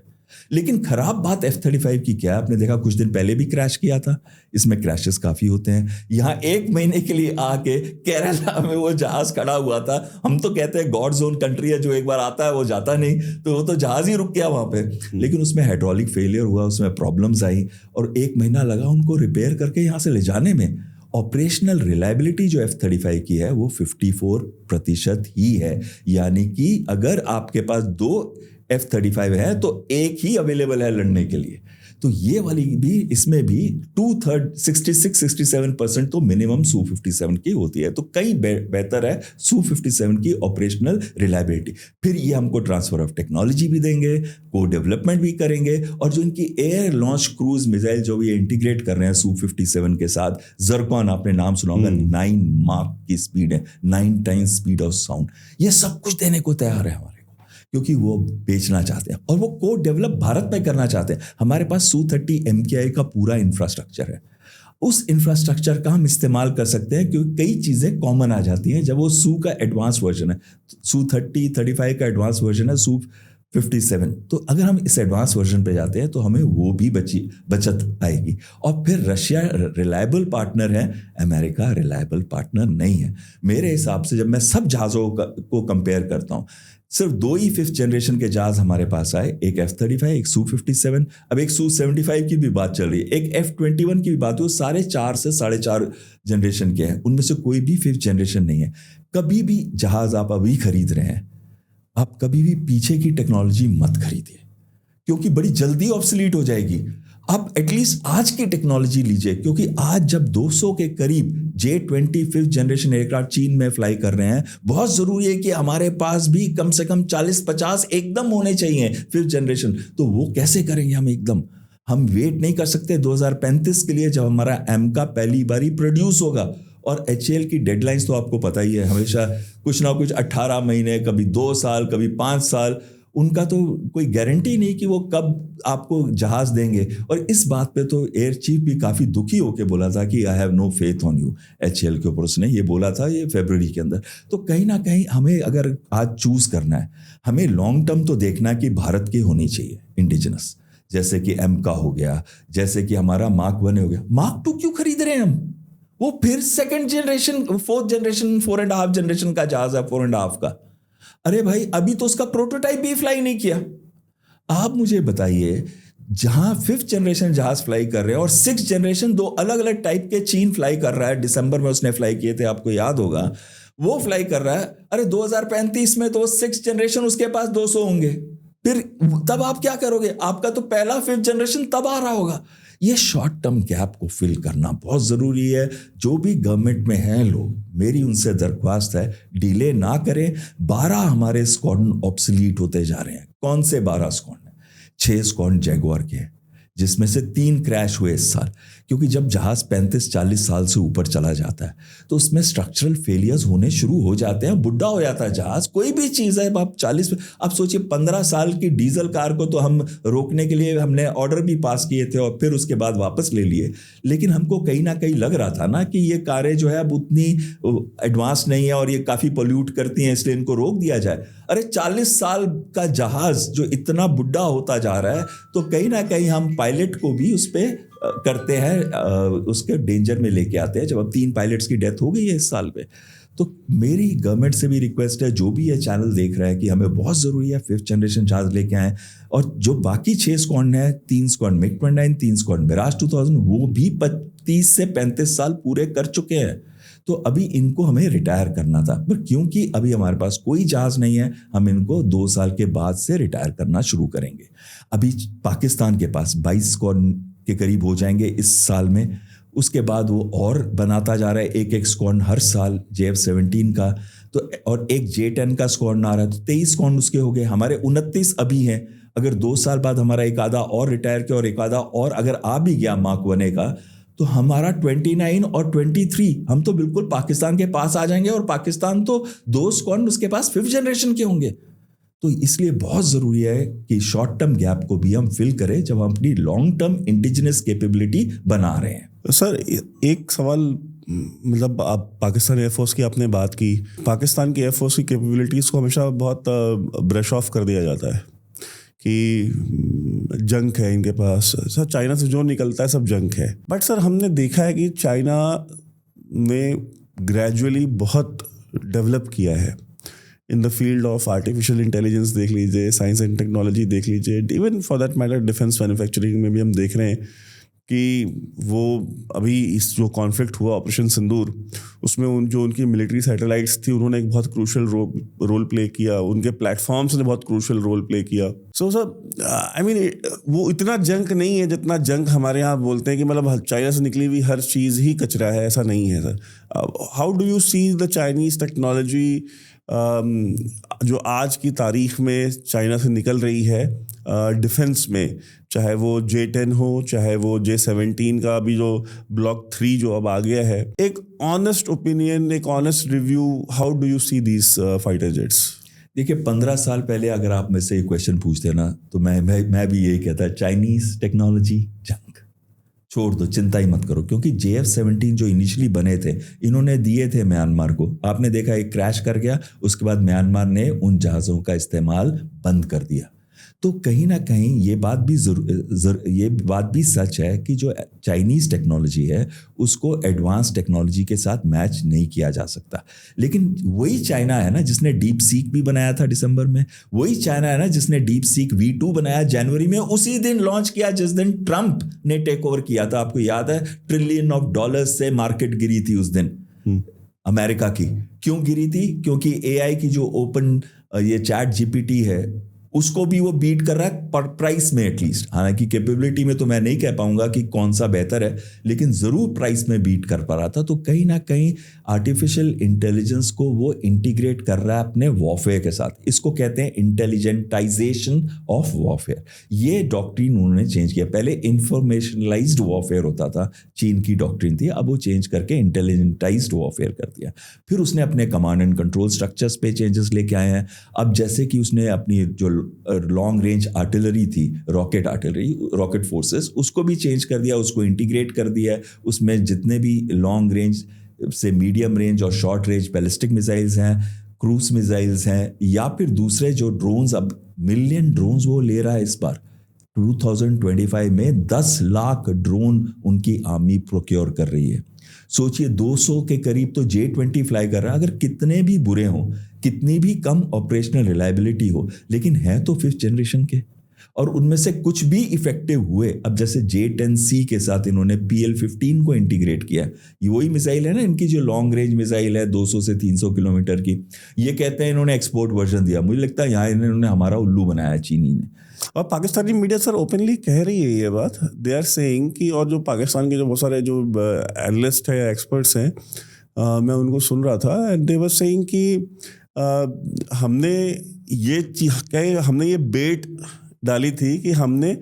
Speaker 1: लेकिन खराब बात F-35 की क्या है, आपने देखा कुछ दिन पहले भी क्रैश किया था, इसमें क्रैशेस काफी होते हैं। यहाँ 1 महीने के लिए आके केरला में वो जहाज खड़ा हुआ था, हम तो कहते हैं गॉड जोन कंट्री है, जो एक बार आता है वो जाता नहीं, तो वो तो जहाज ही रुक गया वहां पे। लेकिन उसमें हाइड्रोलिक फेलियर हुआ, उसमें प्रॉब्लम्स आई, और 1 महीना लगा उनको रिपेयर करके यहाँ से ले जाने में। ऑपरेशनल रिलायबिलिटी जो F-35 की है वो 54% ही है, यानी कि अगर आपके पास 2 F-35 है तो एक ही अवेलेबल है लड़ने के लिए। तो ये वाली भी, इसमें भी 66-67% तो मिनिमम Su-57 की होती है, तो कहीं बेहतर है Su-57 की ऑपरेशनल रिलायबिलिटी। फिर ये हमको ट्रांसफर ऑफ टेक्नोलॉजी भी देंगे, को डेवलपमेंट भी करेंगे, और जो इनकी एयर लॉन्च क्रूज मिसाइल जो ये इंटीग्रेट कर रहे हैं Su-57 के साथ, जर्कॉन आपने नाम सुना होगा, 9 माक की स्पीड है, 9 टाइम्स स्पीड ऑफ साउंड, ये सब कुछ देने को तैयार है हमारे, क्योंकि वो बेचना चाहते हैं और वो को डेवलप भारत में करना चाहते हैं। हमारे पास Su-30 MKI का पूरा इंफ्रास्ट्रक्चर है, उस इंफ्रास्ट्रक्चर का हम इस्तेमाल कर सकते हैं, क्योंकि कई चीज़ें कॉमन आ जाती हैं। जब वो Su का एडवांस वर्जन है, Su-30, 35 का एडवांस वर्जन है Su-57, तो अगर हम इस एडवांस वर्जन पे जाते हैं तो हमें वो भी बचत आएगी। और फिर रशिया रिलायबल पार्टनर है, अमेरिका रिलायबल पार्टनर नहीं है। मेरे हिसाब से जब मैं सब जहाज़ों को कंपेयर करता हूँ, सिर्फ 2 ही 5th जनरेशन के जहाज हमारे पास आए, एक F-35, एक Su-57, अब एक Su-75 की भी बात चल रही है, एक F-21 की भी बात हो, सारे 4 से 4.5 जनरेशन के हैं, उनमें से कोई भी 5th जनरेशन नहीं है। कभी भी जहाज आप अभी खरीद रहे हैं, आप कभी भी पीछे की टेक्नोलॉजी मत खरीदिए, क्योंकि बड़ी जल्दी ऑब्सोलीट हो जाएगी। आप एटलीस्ट आज की टेक्नोलॉजी लीजिए, क्योंकि आज जब 200 के करीब J-20 5th जनरेशन एयरक्राफ्ट चीन में फ्लाई कर रहे हैं, बहुत जरूरी है कि हमारे पास भी कम से कम 40-50 एकदम होने चाहिए 5th जनरेशन। तो वो कैसे करेंगे हम एकदम? हम वेट नहीं कर सकते 2035 के लिए, जब हमारा AMCA पहली बारी प्रोड्यूस होगा। और HAL की डेडलाइंस तो आपको पता ही है, हमेशा कुछ ना कुछ 18 महीने, कभी 2 साल, कभी 5 साल, उनका तो कोई गारंटी नहीं कि वो कब आपको जहाज देंगे। और इस बात पे तो एयर चीफ भी काफ़ी दुखी होकर बोला था कि I have no faith on you, HAL के ऊपर उसने ये बोला था, ये फरवरी के अंदर। तो कहीं ना कहीं हमें अगर आज चूज करना है, हमें लॉन्ग टर्म तो देखना कि भारत की होनी चाहिए इंडिजिनस, जैसे कि AMCA हो गया, जैसे कि हमारा Mark 1 हो गया। Mark 2 क्यों खरीद रहे हैं हम? वो फिर 2nd generation, 4th generation, 4.5 generation का जहाज है, 4.5 का। अरे भाई, अभी तो उसका प्रोटोटाइप भी फ्लाई नहीं किया। आप मुझे बताइए, जहां 5th जनरेशन जहाज फ्लाई कर रहे हैं और 6th जनरेशन 2 अलग अलग टाइप के चीन फ्लाई कर रहा है, दिसंबर में उसने फ्लाई किए थे, आपको याद होगा, वो फ्लाई कर रहा है। अरे 2035 में तो 6th जनरेशन उसके पास 200 होंगे, फिर तब आप क्या करोगे? आपका तो पहला 5th जनरेशन तब आ रहा होगा। ये शॉर्ट टर्म गैप को फिल करना बहुत ज़रूरी है। जो भी गवर्नमेंट में हैं लोग, मेरी उनसे दरख्वास्त है, डिले ना करें। 12 हमारे स्क्वाड्रन ऑब्सोलीट होते जा रहे हैं। कौन से 12 स्क्वाड्रन? 6 स्क्वाड्रन जैगुआर के हैं, जिसमें से 3 क्रैश हुए इस साल, क्योंकि जब जहाज 35-40 साल से ऊपर चला जाता है तो उसमें स्ट्रक्चरल फेलियर्स होने शुरू हो जाते हैं, बुढ़ा हो जाता है जहाज। कोई भी चीज़ है, आप सोचिए 15 साल की डीजल कार को तो हम रोकने के लिए हमने ऑर्डर भी पास किए थे और फिर उसके बाद वापस ले लिए, लेकिन हमको कहीं ना कहीं लग रहा था ना कि ये कारें जो है अब उतनी एडवांस नहीं है और ये काफ़ी पोल्यूट करती हैं, इसलिए इनको रोक दिया जाए। अरे 40 साल का जहाज जो इतना बुढ़ा होता जा रहा है, तो कहीं ना कहीं हम पायलट को भी उस पर करते हैं, उसके डेंजर में लेके आते हैं। जब अब 3 पायलट्स की डेथ हो गई है इस साल पे, तो मेरी गवर्नमेंट से भी रिक्वेस्ट है, जो भी ये चैनल देख रहा है, कि हमें बहुत ज़रूरी है 5th जनरेशन जहाज लेके आएँ। और जो बाकी 6 स्क्वाड हैं, 3 स्क्वाड मिग-29, 3 स्क्वाड मिराज 2000, वो भी 30 से 35 साल पूरे कर चुके हैं। तो अभी इनको हमें रिटायर करना था, पर क्योंकि अभी हमारे पास कोई जहाज़ नहीं है, हम इनको 2 साल के बाद से रिटायर करना शुरू करेंगे। अभी पाकिस्तान के पास 22 स्क्वाड के करीब हो जाएंगे इस साल में। उसके बाद वो और बनाता जा रहा है, एक स्क्वाड हर साल JF-17 का, तो और एक J-10 का स्क्वाड आ रहा है, तो 23 स्क्वाड उसके हो गए। हमारे 29 अभी हैं। अगर 2 साल बाद हमारा एक आधा और रिटायर किया और एक आधा और अगर आ भी गया मार्क 1 का, तो हमारा 29 और 23 हम तो बिल्कुल पाकिस्तान के पास आ जाएंगे। और पाकिस्तान तो 2 स्क्वाड उसके पास 5th जनरेशन के होंगे। तो इसलिए बहुत ज़रूरी है कि शॉर्ट टर्म गैप को भी हम फिल करें जब हम अपनी लॉन्ग टर्म इंडिजिनस कैपेबिलिटी बना रहे हैं।
Speaker 2: सर एक सवाल, मतलब आप पाकिस्तान एयरफोर्स की आपने बात की, पाकिस्तान की एयरफोर्स की कैपेबिलिटीज़ को हमेशा बहुत ब्रश ऑफ कर दिया जाता है कि जंक है इनके पास। सर चाइना से जो निकलता है सब जंक है, बट सर हमने देखा है कि चाइना ने ग्रेजुअली बहुत डेवलप किया है in the field of artificial intelligence देख लीजिए, साइंस एंड टेक्नोलॉजी देख लीजिए, even for that matter defence manufacturing में भी हम देख रहे हैं कि वो अभी इस जो कॉन्फ्लिक्ट हुआ ऑपरेशन सिंदूर, उसमें जो उनकी मिलिट्री सैटेलाइट्स थी उन्होंने एक बहुत क्रूशल रोल प्ले किया, उनके प्लेटफॉर्म्स ने बहुत क्रूशल रोल प्ले किया। सो सर आई मीन वो इतना जंक नहीं है जितना जंक हमारे यहाँ बोलते हैं कि मतलब चाइना से निकली हुई हर चीज़ ही कचरा है, ऐसा नहीं है sir. How do you see the Chinese technology जो आज की तारीख में चाइना से निकल रही है डिफेंस में, चाहे वो J-10 हो, चाहे वो J-17 का अभी जो ब्लॉक 3 जो अब आ गया है, एक ऑनेस्ट ओपिनियन, एक honest review, how do you see these fighter jets?
Speaker 1: देखिए 15 साल पहले अगर आप में से ये क्वेश्चन पूछते ना, तो मैं भी यही कहता, चाइनीज़ टेक्नोलॉजी जंक, छोड़ दो, चिंता ही मत करो। क्योंकि JF-17 जो इनिशियली बने थे, इन्होंने दिए थे म्यांमार को, आपने देखा एक क्रैश कर गया, उसके बाद म्यांमार ने उन जहाज़ों का इस्तेमाल बंद कर दिया। तो कहीं ना कहीं ये बात भी सच है कि जो चाइनीज़ टेक्नोलॉजी है उसको एडवांस टेक्नोलॉजी के साथ मैच नहीं किया जा सकता। लेकिन वही चाइना है ना जिसने डीप सीक भी बनाया था दिसंबर में, वही चाइना है ना जिसने डीप सीक V2 बनाया जनवरी में, उसी दिन लॉन्च किया जिस दिन ट्रंप ने टेक ओवर किया था। आपको याद है, $1 ट्रिलियन से मार्केट गिरी थी उस दिन अमेरिका की। क्यों गिरी थी? क्योंकि AI की जो ओपन ये ChatGPT है उसको भी वो बीट कर रहा है पर प्राइस में एटलीस्ट। हालांकि कैपेबिलिटी में तो मैं नहीं कह पाऊंगा कि कौन सा बेहतर है, लेकिन ज़रूर प्राइस में बीट कर पा रहा था। तो कहीं ना कहीं आर्टिफिशियल इंटेलिजेंस को वो इंटीग्रेट कर रहा है अपने वॉरफेयर के साथ। इसको कहते हैं इंटेलिजेंटाइजेशन ऑफ वॉरफेयर। ये डॉक्ट्रिन उन्होंने चेंज किया। पहले इंफॉर्मेशनलाइज्ड वॉरफेयर होता था, चीन की डॉक्ट्रिन थी, अब वो चेंज करके इंटेलिजेंटाइज्ड वॉरफेयर कर दिया। फिर उसने अपने कमांड एंड कंट्रोल स्ट्रक्चर्स पे चेंजेस लेके आए हैं। अब जैसे कि उसने अपनी जो लॉन्ग रेंज आर्टिलरी थी, रॉकेट फोर्सेस, उसको भी चेंज कर दिया, उसको इंटीग्रेट कर दिया। उसमें जितने भी लॉन्ग रेंज से मीडियम रेंज और शॉर्ट रेंज बैलिस्टिक मिसाइल्स हैं, क्रूज मिसाइल्स हैं, या फिर दूसरे जो ड्रोन्स, अब मिलियन ड्रोन्स वो ले रहा है इस बार 2025 में 10 लाख ड्रोन उनकी आर्मी प्रोक्योर कर रही है। सोचिए 200 के करीब तो J-20 फ्लाई कर रहा है। अगर कितने भी बुरे हों, कितनी भी कम ऑपरेशनल रिलायबिलिटी हो, लेकिन है तो 5th जनरेशन के, और उनमें से कुछ भी इफेक्टिव हुए। अब जैसे J-10C के साथ इन्होंने PL-15 को इंटीग्रेट किया। ये वही मिसाइल है ना इनकी जो लॉन्ग रेंज मिसाइल है 200 से 300 किलोमीटर की। ये कहते हैं इन्होंने एक्सपोर्ट वर्जन दिया। मुझे लगता है यहाँ इन्होंने हमारा उल्लू बनाया है चीनी ने।
Speaker 2: और पाकिस्तानी मीडिया सर ओपनली कह रही है ये बात, दे आर सेइंग कि, और जो पाकिस्तान के जो बहुत सारे जो एनालिस्ट है या एक्सपर्ट्स हैं, मैं उनको सुन रहा था, एंड दे वर सेइंग कि हमने ये बेट डाली थी कि हमने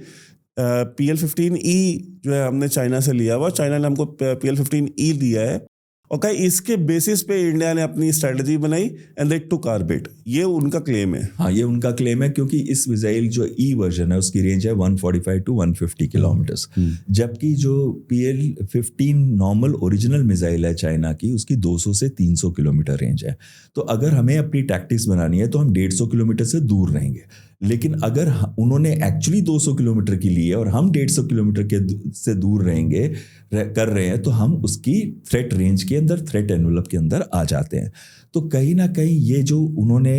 Speaker 2: PL-15E जो है हमने चाइना से लिया हुआ, चाइना ने हमको PL-15E दिया है, और कहीं इसके बेसिस पे इंडिया ने अपनी स्ट्रेटजी बनाई एंड दे टुक आवर बेट। ये उनका क्लेम है।
Speaker 1: हाँ, ये उनका क्लेम है, क्योंकि इस मिसाइल जो E वर्जन है उसकी रेंज है 145 to 150 किलोमीटर्स, जबकि जो PL-15 नॉर्मल ओरिजिनल मिसाइल है चाइना की, उसकी 200 से 300 किलोमीटर रेंज है। तो अगर हमें अपनी टैक्टिक्स बनानी है तो हम 150 किलोमीटर से दूर रहेंगे। लेकिन अगर उन्होंने एक्चुअली 200 किलोमीटर की ली है और हम 150 किलोमीटर के से दूर रहेंगे कर रहे हैं, तो हम उसकी थ्रेट रेंज के अंदर, थ्रेट एनवलप के अंदर आ जाते हैं। तो कहीं ना कहीं ये जो उन्होंने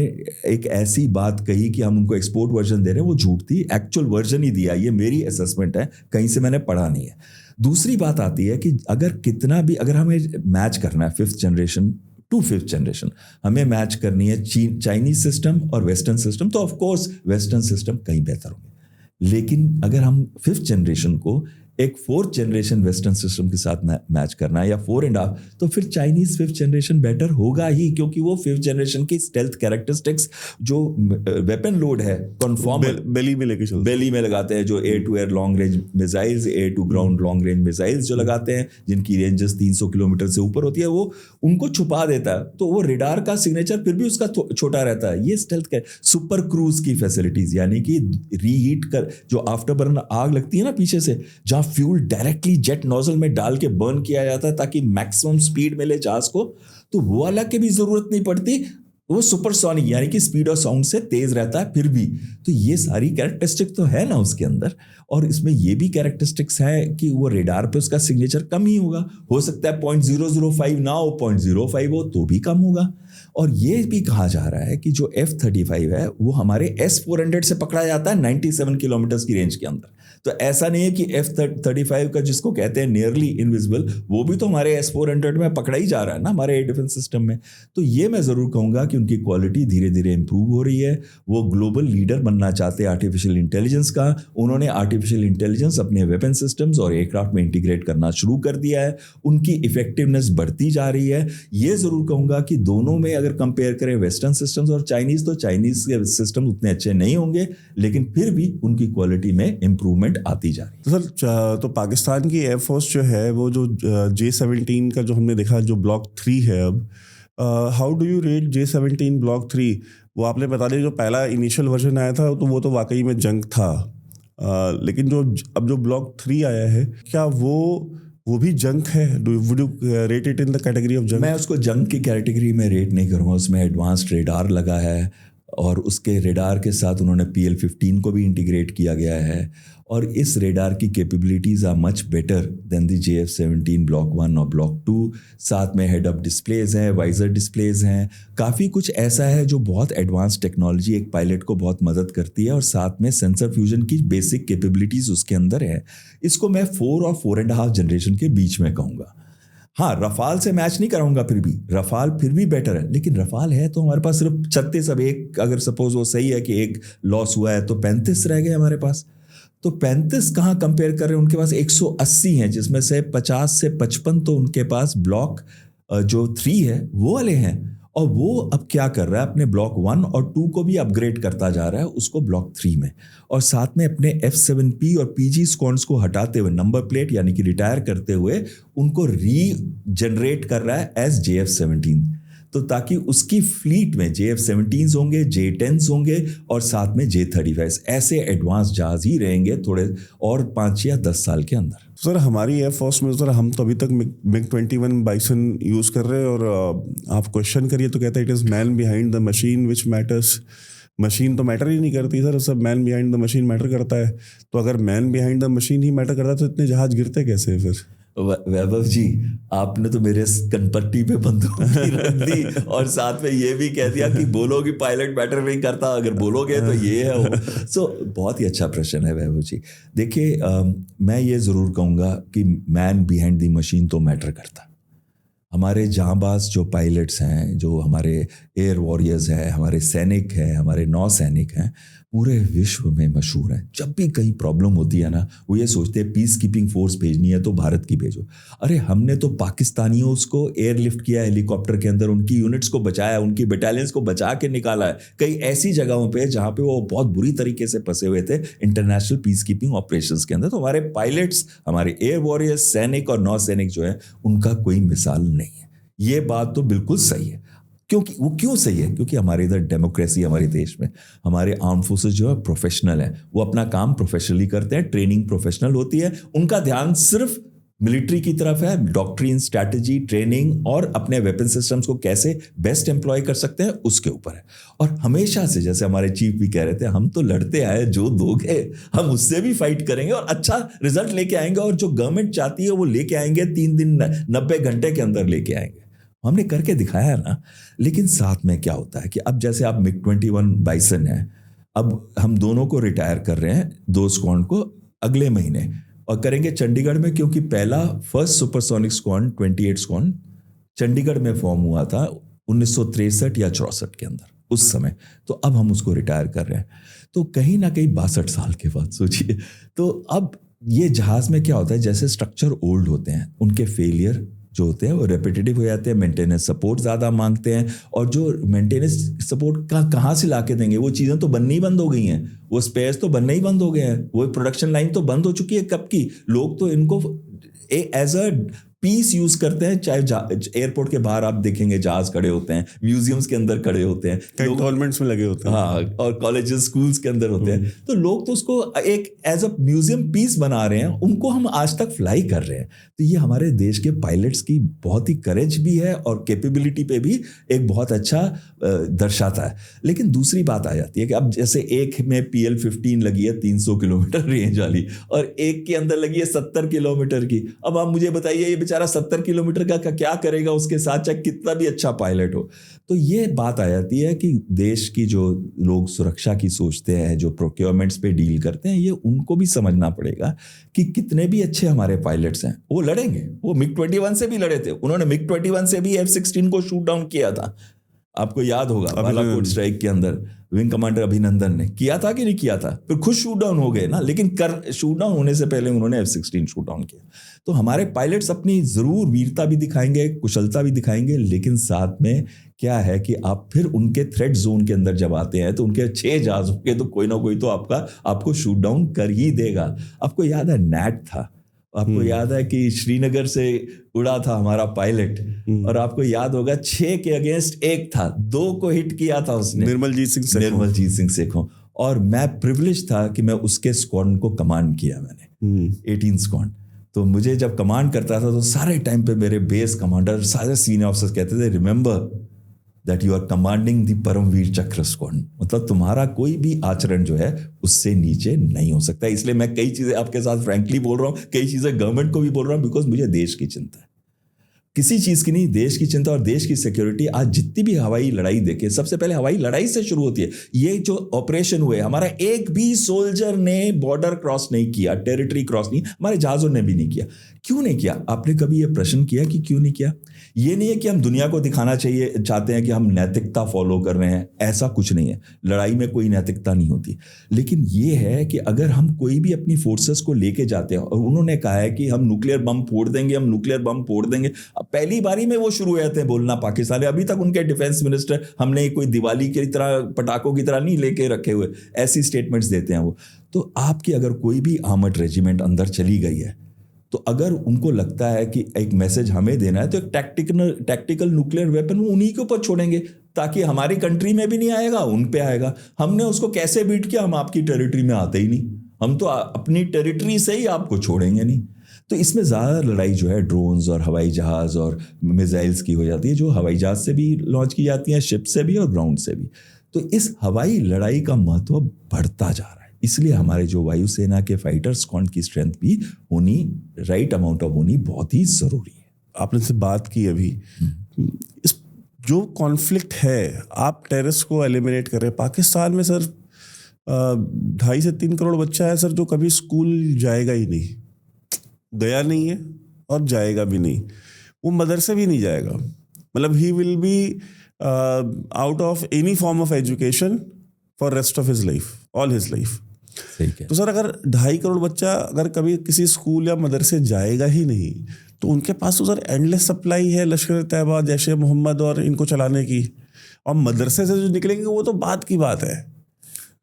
Speaker 1: एक ऐसी बात कही कि हम उनको एक्सपोर्ट वर्जन दे रहे हैं, वो झूठ थी। एक्चुअल वर्जन ही दिया, ये मेरी असेसमेंट है, कहीं से मैंने पढ़ा नहीं है। दूसरी बात आती है कि अगर हमें मैच करना है 5th generation to 5th generation, हमें मैच करनी है चाइनीज सिस्टम और वेस्टर्न सिस्टम, तो ऑफ कोर्स वेस्टर्न सिस्टम कहीं बेहतर होंगे। लेकिन अगर हम 5th जनरेशन को एक 4th जनरेशन वेस्टर्न सिस्टम के साथ मैच करना है या 4.5, तो फिर चाइनीज 5th जनरेशन बेटर होगा ही, क्योंकि वो 5th जनरेशन की स्टेल्थ कैरेक्टरिस्टिक्स, जो वेपन लोड है कन्फर्म
Speaker 2: बेली में लेके चलते,
Speaker 1: बेली में लगाते हैं, जो air to air long range missiles, air to ground long range missiles जो लगाते हैं, जिनकी रेंजेस 300 किलोमीटर से ऊपर होती है, वो उनको छुपा देता है, तो वो रेडार का सिग्नेचर फिर भी उसका छोटा रहता है। ये स्टेल्थ सुपर क्रूज की फैसिलिटीज, यानी कि रीहीट कर, जो आफ्टर बर्न आग लगती है ना पीछे से, जहां फ्यूल डायरेक्टली जेट नोजल में डाल के बर्न किया जाता है ताकि मैक्सिमम स्पीड मिले जहाज को, तो वो वाला की भी जरूरत नहीं पड़ती, वो सुपरसोनिक यानी कि स्पीड ऑफ साउंड से तेज रहता है फिर भी। तो ये सारी कैरेक्टरिस्टिक तो है ना उसके अंदर, और इसमें ये भी कैरेक्टरिस्टिक्स है कि वो रेडार पे उसका सिग्नेचर कम ही होगा, हो सकता है 0.005 ना हो, 0.05 हो तो भी कम होगा। और ये भी कहा जा रहा है कि जो F-35 है वो हमारे S-400 से पकड़ा जाता है 97 किलोमीटर की रेंज के अंदर। तो ऐसा नहीं है कि F-35 का, जिसको कहते हैं नियरली इनविजिबल, वो भी तो हमारे S-400 में पकड़ा ही जा रहा है ना, हमारे एयर डिफेंस सिस्टम में। तो ये मैं ज़रूर कहूँगा कि उनकी क्वालिटी धीरे धीरे इंप्रूव हो रही है। वो ग्लोबल लीडर बनना चाहते हैं आर्टिफिशियल इंटेलिजेंस का। उन्होंने आर्टिफिशियल इंटेलिजेंस अपने वेपन सिस्टम्स और एयरक्राफ्ट में इंटीग्रेट करना शुरू कर दिया है। उनकी इफेक्टिवनेस बढ़ती जा रही है। ये ज़रूर कहूँगा कि दोनों में अगर कंपेयर करें वेस्टर्न सिस्टम्स और चाइनीज़, तो चाइनीज़ के सिस्टम उतने अच्छे नहीं होंगे, लेकिन फिर भी उनकी क्वालिटी में इंप्रूवमेंट आती जा रही है।
Speaker 2: तो सर, तो पाकिस्तान की एयरफोर्स जो है, वो जो J-17 का जो हमने देखा, जो ब्लॉक 3 है, अब how do you rate J-17 block 3? वो आपने बता दिया, जो पहला इनिशियल वर्जन आया था तो वो तो वाकई में जंग था, लेकिन अब जो ब्लॉक 3 आया है, क्या वो भी जंग है? Would you rate it in the category of जंग?
Speaker 1: मैं उसको जंग की कैटेगरी में रेट नहीं करूँगा। उसमें एडवांस्ड रेडार लगा है, और उसके रेडार के साथ उन्होंने PL-15 को भी इंटीग्रेट किया गया है, और इस रेडार की capabilities are much better than the JF-17 block 1 और ब्लॉक 2। साथ में हेड अप डिस्प्लेज हैं, वाइजर डिस्प्लेज हैं, काफ़ी कुछ ऐसा है जो बहुत एडवांस टेक्नोलॉजी एक पायलट को बहुत मदद करती है, और साथ में सेंसर फ्यूजन की बेसिक कैपेबिलिटीज़ उसके अंदर है। इसको मैं 4 और 4.5 जनरेशन के बीच में कहूँगा। हाँ, रफाल से मैच नहीं कराऊंगा, फिर भी रफाल फिर भी बेटर है, लेकिन रफाल है तो हमारे पास सिर्फ 36, अब एक अगर सपोज वो सही है कि एक लॉस हुआ है, तो 35 रह गए हमारे पास। तो 35 कहाँ कंपेयर कर रहे हैं, उनके पास 180 हैं, जिसमें से 50 से 55 तो उनके पास ब्लॉक जो 3 है वो वाले हैं। और वो अब क्या कर रहा है, अपने ब्लॉक 1 और 2 को भी अपग्रेड करता जा रहा है उसको ब्लॉक 3 में, और साथ में अपने F-7P और PG स्क्वाड्स को हटाते हुए, नंबर प्लेट यानी कि रिटायर करते हुए, उनको रीजनरेट कर रहा है एज JF-17, तो ताकि उसकी फ्लीट में JF-17s होंगे, J-10s होंगे, और साथ में J-35 ऐसे एडवांस जहाज ही रहेंगे थोड़े और 5 या 10 साल के अंदर।
Speaker 2: सर, हमारी एयरफोर्स में सर, हम तो अभी तक MiG-21 बाइसन यूज़ कर रहे हैं, और आप क्वेश्चन करिए तो कहता है it is man behind the machine which matters. Machine तो मैटर ही नहीं करती सर, सब man behind the machine matter करता है। तो अगर man behind the machine he matter करता है, तो इतने जहाज गिरते कैसे फिर?
Speaker 1: वैभव जी, आपने तो मेरे कनपट्टी पे बंदूक रख दी और साथ में ये भी कह दिया कि बोलोगे पायलट मैटर नहीं करता, अगर बोलोगे तो ये है वो। सो बहुत ही अच्छा प्रश्न है वैभव जी। देखिए, मैं ये ज़रूर कहूँगा कि मैन बिहाइंड द मशीन तो मैटर करता। हमारे जांबाज जो पायलट्स हैं, जो हमारे एयर वॉरियर्स हैं, हमारे सैनिक हैं, हमारे नौसैनिक हैं, पूरे विश्व में मशहूर हैं। जब भी कहीं प्रॉब्लम होती है ना, वो ये सोचते हैं पीस कीपिंग फोर्स भेजनी है तो भारत की भेजो। अरे हमने तो पाकिस्तानियों को एयरलिफ्ट किया हेलीकॉप्टर के अंदर, उनकी यूनिट्स को बचाया, उनकी बटालियंस को बचा के निकाला है कई ऐसी जगहों पे जहाँ पे वो बहुत बुरी तरीके से फंसे हुए थे इंटरनेशनल पीस कीपिंग ऑपरेशंस के अंदर। तो हमारे पायलट्स, हमारे एयर वॉरियर्स, सैनिक और नौसैनिक जो है, उनका कोई मिसाल नहीं है। ये बात तो बिल्कुल सही है। क्योंकि वो क्यों सही है? क्योंकि हमारे इधर डेमोक्रेसी, हमारे देश में हमारे आर्म फोर्सेस जो है प्रोफेशनल है, वो अपना काम प्रोफेशनली करते हैं, ट्रेनिंग प्रोफेशनल होती है, उनका ध्यान सिर्फ मिलिट्री की तरफ है, डॉक्ट्रिन, स्ट्रैटेजी, ट्रेनिंग और अपने वेपन सिस्टम्स को कैसे बेस्ट एम्प्लॉय कर सकते हैं उसके ऊपर है। और हमेशा से, जैसे हमारे चीफ भी कह रहे थे, हम तो लड़ते आए, जो दोगे हम उससे भी फाइट करेंगे और अच्छा रिजल्ट लेके आएंगे, और जो गवर्नमेंट चाहती है वो लेके आएंगे, 3 दिन 90 घंटे के अंदर लेके आएंगे। हमने करके दिखाया ना। लेकिन साथ में क्या होता है कि अब जैसे आप MiG-21 बाइसन है, अब हम दोनों को रिटायर कर रहे हैं, 2 स्क्वाड को अगले महीने, और करेंगे चंडीगढ़ में, क्योंकि पहला first supersonic squad 28 squad Chandigarh में फॉर्म हुआ था 1963 या 64 के अंदर उस समय। तो अब हम उसको रिटायर कर रहे हैं, तो कहीं ना कहीं 62 साल के बाद सोचिए। तो अब ये जहाज में क्या होता है, जैसे स्ट्रक्चर ओल्ड होते हैं, उनके फेलियर जो होते हैं वो रेपिटेटिव हो जाते हैं, मेंटेनेंस सपोर्ट ज़्यादा मांगते हैं, और जो मेंटेनेंस सपोर्ट कहाँ से ला के देंगे, वो चीज़ें तो बननी ही बंद हो गई हैं, वो स्पेयर्स तो बनने ही बंद हो गए हैं, वो प्रोडक्शन लाइन तो बंद हो चुकी है कब की। लोग तो इनको एज अ पीस यूज करते हैं, चाहे एयरपोर्ट के बाहर आप देखेंगे जहाज खड़े होते हैं, म्यूजियम्स के अंदर खड़े होते हैं,
Speaker 2: कैंटोनमेंट्स में लगे होते हैं,
Speaker 1: हाँ, और कॉलेजेस स्कूल्स के अंदर होते हैं। तो लोग तो उसको एक एज अ म्यूजियम पीस बना रहे हैं, उनको हम आज तक फ्लाई कर रहे हैं। तो ये हमारे देश के पायलट्स की बहुत ही करेज भी है और कैपेबिलिटी पे भी एक बहुत अच्छा दर्शाता है। लेकिन दूसरी बात आ जाती है कि अब जैसे एक में PL-15 लगी है 300 किलोमीटर रेंज वाली, और एक के अंदर लगी है 70 किलोमीटर की। अब आप मुझे बताइए, ये बेचारा 70 किलोमीटर का क्या करेगा उसके साथ, चाहे कितना भी अच्छा पायलट हो। तो ये बात आ जाती है कि देश की जो लोग सुरक्षा की सोचते हैं, जो प्रोक्योरमेंट्स पे डील करते हैं, ये उनको भी समझना पड़ेगा कि कितने भी अच्छे हमारे पायलट्स हैं, वो लड़ेंगे। वो MiG-21 से भी लड़े थे, उन्होंने MiG-21 से भी F-16 को शूट डाउन किया था। आपको याद होगा बालाकोट स्ट्राइक के अंदर विंग कमांडर अभिनंदन ने किया था कि नहीं किया था, फिर खुद शूट डाउन हो गए ना, लेकिन शूट डाउन होने से पहले उन्होंने F-16 शूट डाउन किया। तो हमारे पायलट्स अपनी जरूर वीरता भी दिखाएंगे, कुशलता भी दिखाएंगे, लेकिन साथ में क्या है कि आप फिर उनके थ्रेट जोन के अंदर जब आते हैं तो उनके 6 जहाज होंगे, तो कोई ना कोई तो आपको शूट डाउन कर ही देगा। आपको याद है नैट था, आपको याद है कि श्रीनगर से उड़ा था हमारा पायलट, और आपको याद होगा 6 के अगेंस्ट 1 था, 2 को हिट किया था उसने, निर्मलजीत सिंह सेखों। और मैं प्रिविलेज था कि मैं उसके स्क्वाड को कमांड किया मैंने, 18 स्क्वाड। तो मुझे जब कमांड करता था तो सारे टाइम पे मेरे बेस कमांडर, सारे सीनियर ऑफिसर्स कहते थे, remember that you are commanding the Paramvir Chakra squad, मतलब तुम्हारा कोई भी आचरण जो है उससे नीचे नहीं हो सकता। इसलिए मैं कई चीजें आपके साथ फ्रैंकली बोल रहा हूँ, कई चीजें गवर्नमेंट को भी बोल रहा हूँ, बिकॉज मुझे देश की चिंता है, किसी चीज की नहीं, देश की चिंता और देश की सिक्योरिटी। आज जितनी भी हवाई लड़ाई देखे, सबसे पहले हवाई लड़ाई से शुरू होती है। ये जो ऑपरेशन हुए, हमारा एक भी सोल्जर ने बॉर्डर क्रॉस नहीं किया, टेरिटरी क्रॉस नहीं, हमारे जहाजों ने भी नहीं किया। क्यों नहीं किया? आपने कभी ये प्रश्न किया कि क्यों नहीं किया? ये नहीं है कि हम दुनिया को दिखाना चाहते हैं कि हम नैतिकता फॉलो कर रहे हैं, ऐसा कुछ नहीं है। लड़ाई में कोई नैतिकता नहीं होती, लेकिन ये है कि अगर हम कोई भी अपनी फोर्सेस को लेके जाते हैं, और उन्होंने कहा है कि हम न्यूक्लियर बम फोड़ देंगे, हम न्यूक्लियर बम फोड़ देंगे, अब पहली बारी में वो शुरू हो जाते हैं बोलना पाकिस्तान। अभी तक उनके डिफेंस मिनिस्टर हमने कोई दिवाली की तरह पटाखों की तरह नहीं लेके रखे हुए, ऐसी स्टेटमेंट्स देते हैं वो। तो आपकी अगर कोई भी आर्मर्ड रेजिमेंट अंदर चली गई है, तो अगर उनको लगता है कि एक मैसेज हमें देना है, तो एक टैक्टिकल न्यूक्लियर वेपन वो उन्हीं के ऊपर छोड़ेंगे, ताकि हमारी कंट्री में भी नहीं आएगा, उन पे आएगा। हमने उसको कैसे बीट किया? हम आपकी टेरिटरी में आते ही नहीं, हम तो अपनी टेरिटरी से ही आपको छोड़ेंगे नहीं। तो इसमें ज़्यादा लड़ाई जो है ड्रोन्स और हवाई जहाज़ और मिसाइल्स की हो जाती है, जो हवाई जहाज़ से भी लॉन्च की जाती हैं, शिप से भी और ग्राउंड से भी। तो इस हवाई लड़ाई का महत्व बढ़ता जा रहा है, इसलिए हमारे जो वायुसेना के फाइटर स्क्वाड की स्ट्रेंथ भी होनी, राइट अमाउंट ऑफ होनी बहुत ही ज़रूरी है।
Speaker 2: आपने से बात की अभी, इस जो कॉन्फ्लिक्ट है, आप टेररिस्ट को एलिमिनेट कर रहे हैं। पाकिस्तान में सर 2.5 से 3 करोड़ बच्चा है सर, जो कभी स्कूल जाएगा ही नहीं, गया नहीं है और जाएगा भी नहीं, वो मदरसे भी नहीं जाएगा। मतलब he will be out of any form of education for rest of his life, all his life. तो सर अगर 2.5 करोड़ बच्चा अगर कभी किसी स्कूल या मदरसे जाएगा ही नहीं, तो उनके पास तो सर एंडलेस सप्लाई है लश्कर तैयबा, जैश ए मोहम्मद और इनको चलाने की, और मदरसे से जो निकलेंगे वो तो बात की बात है।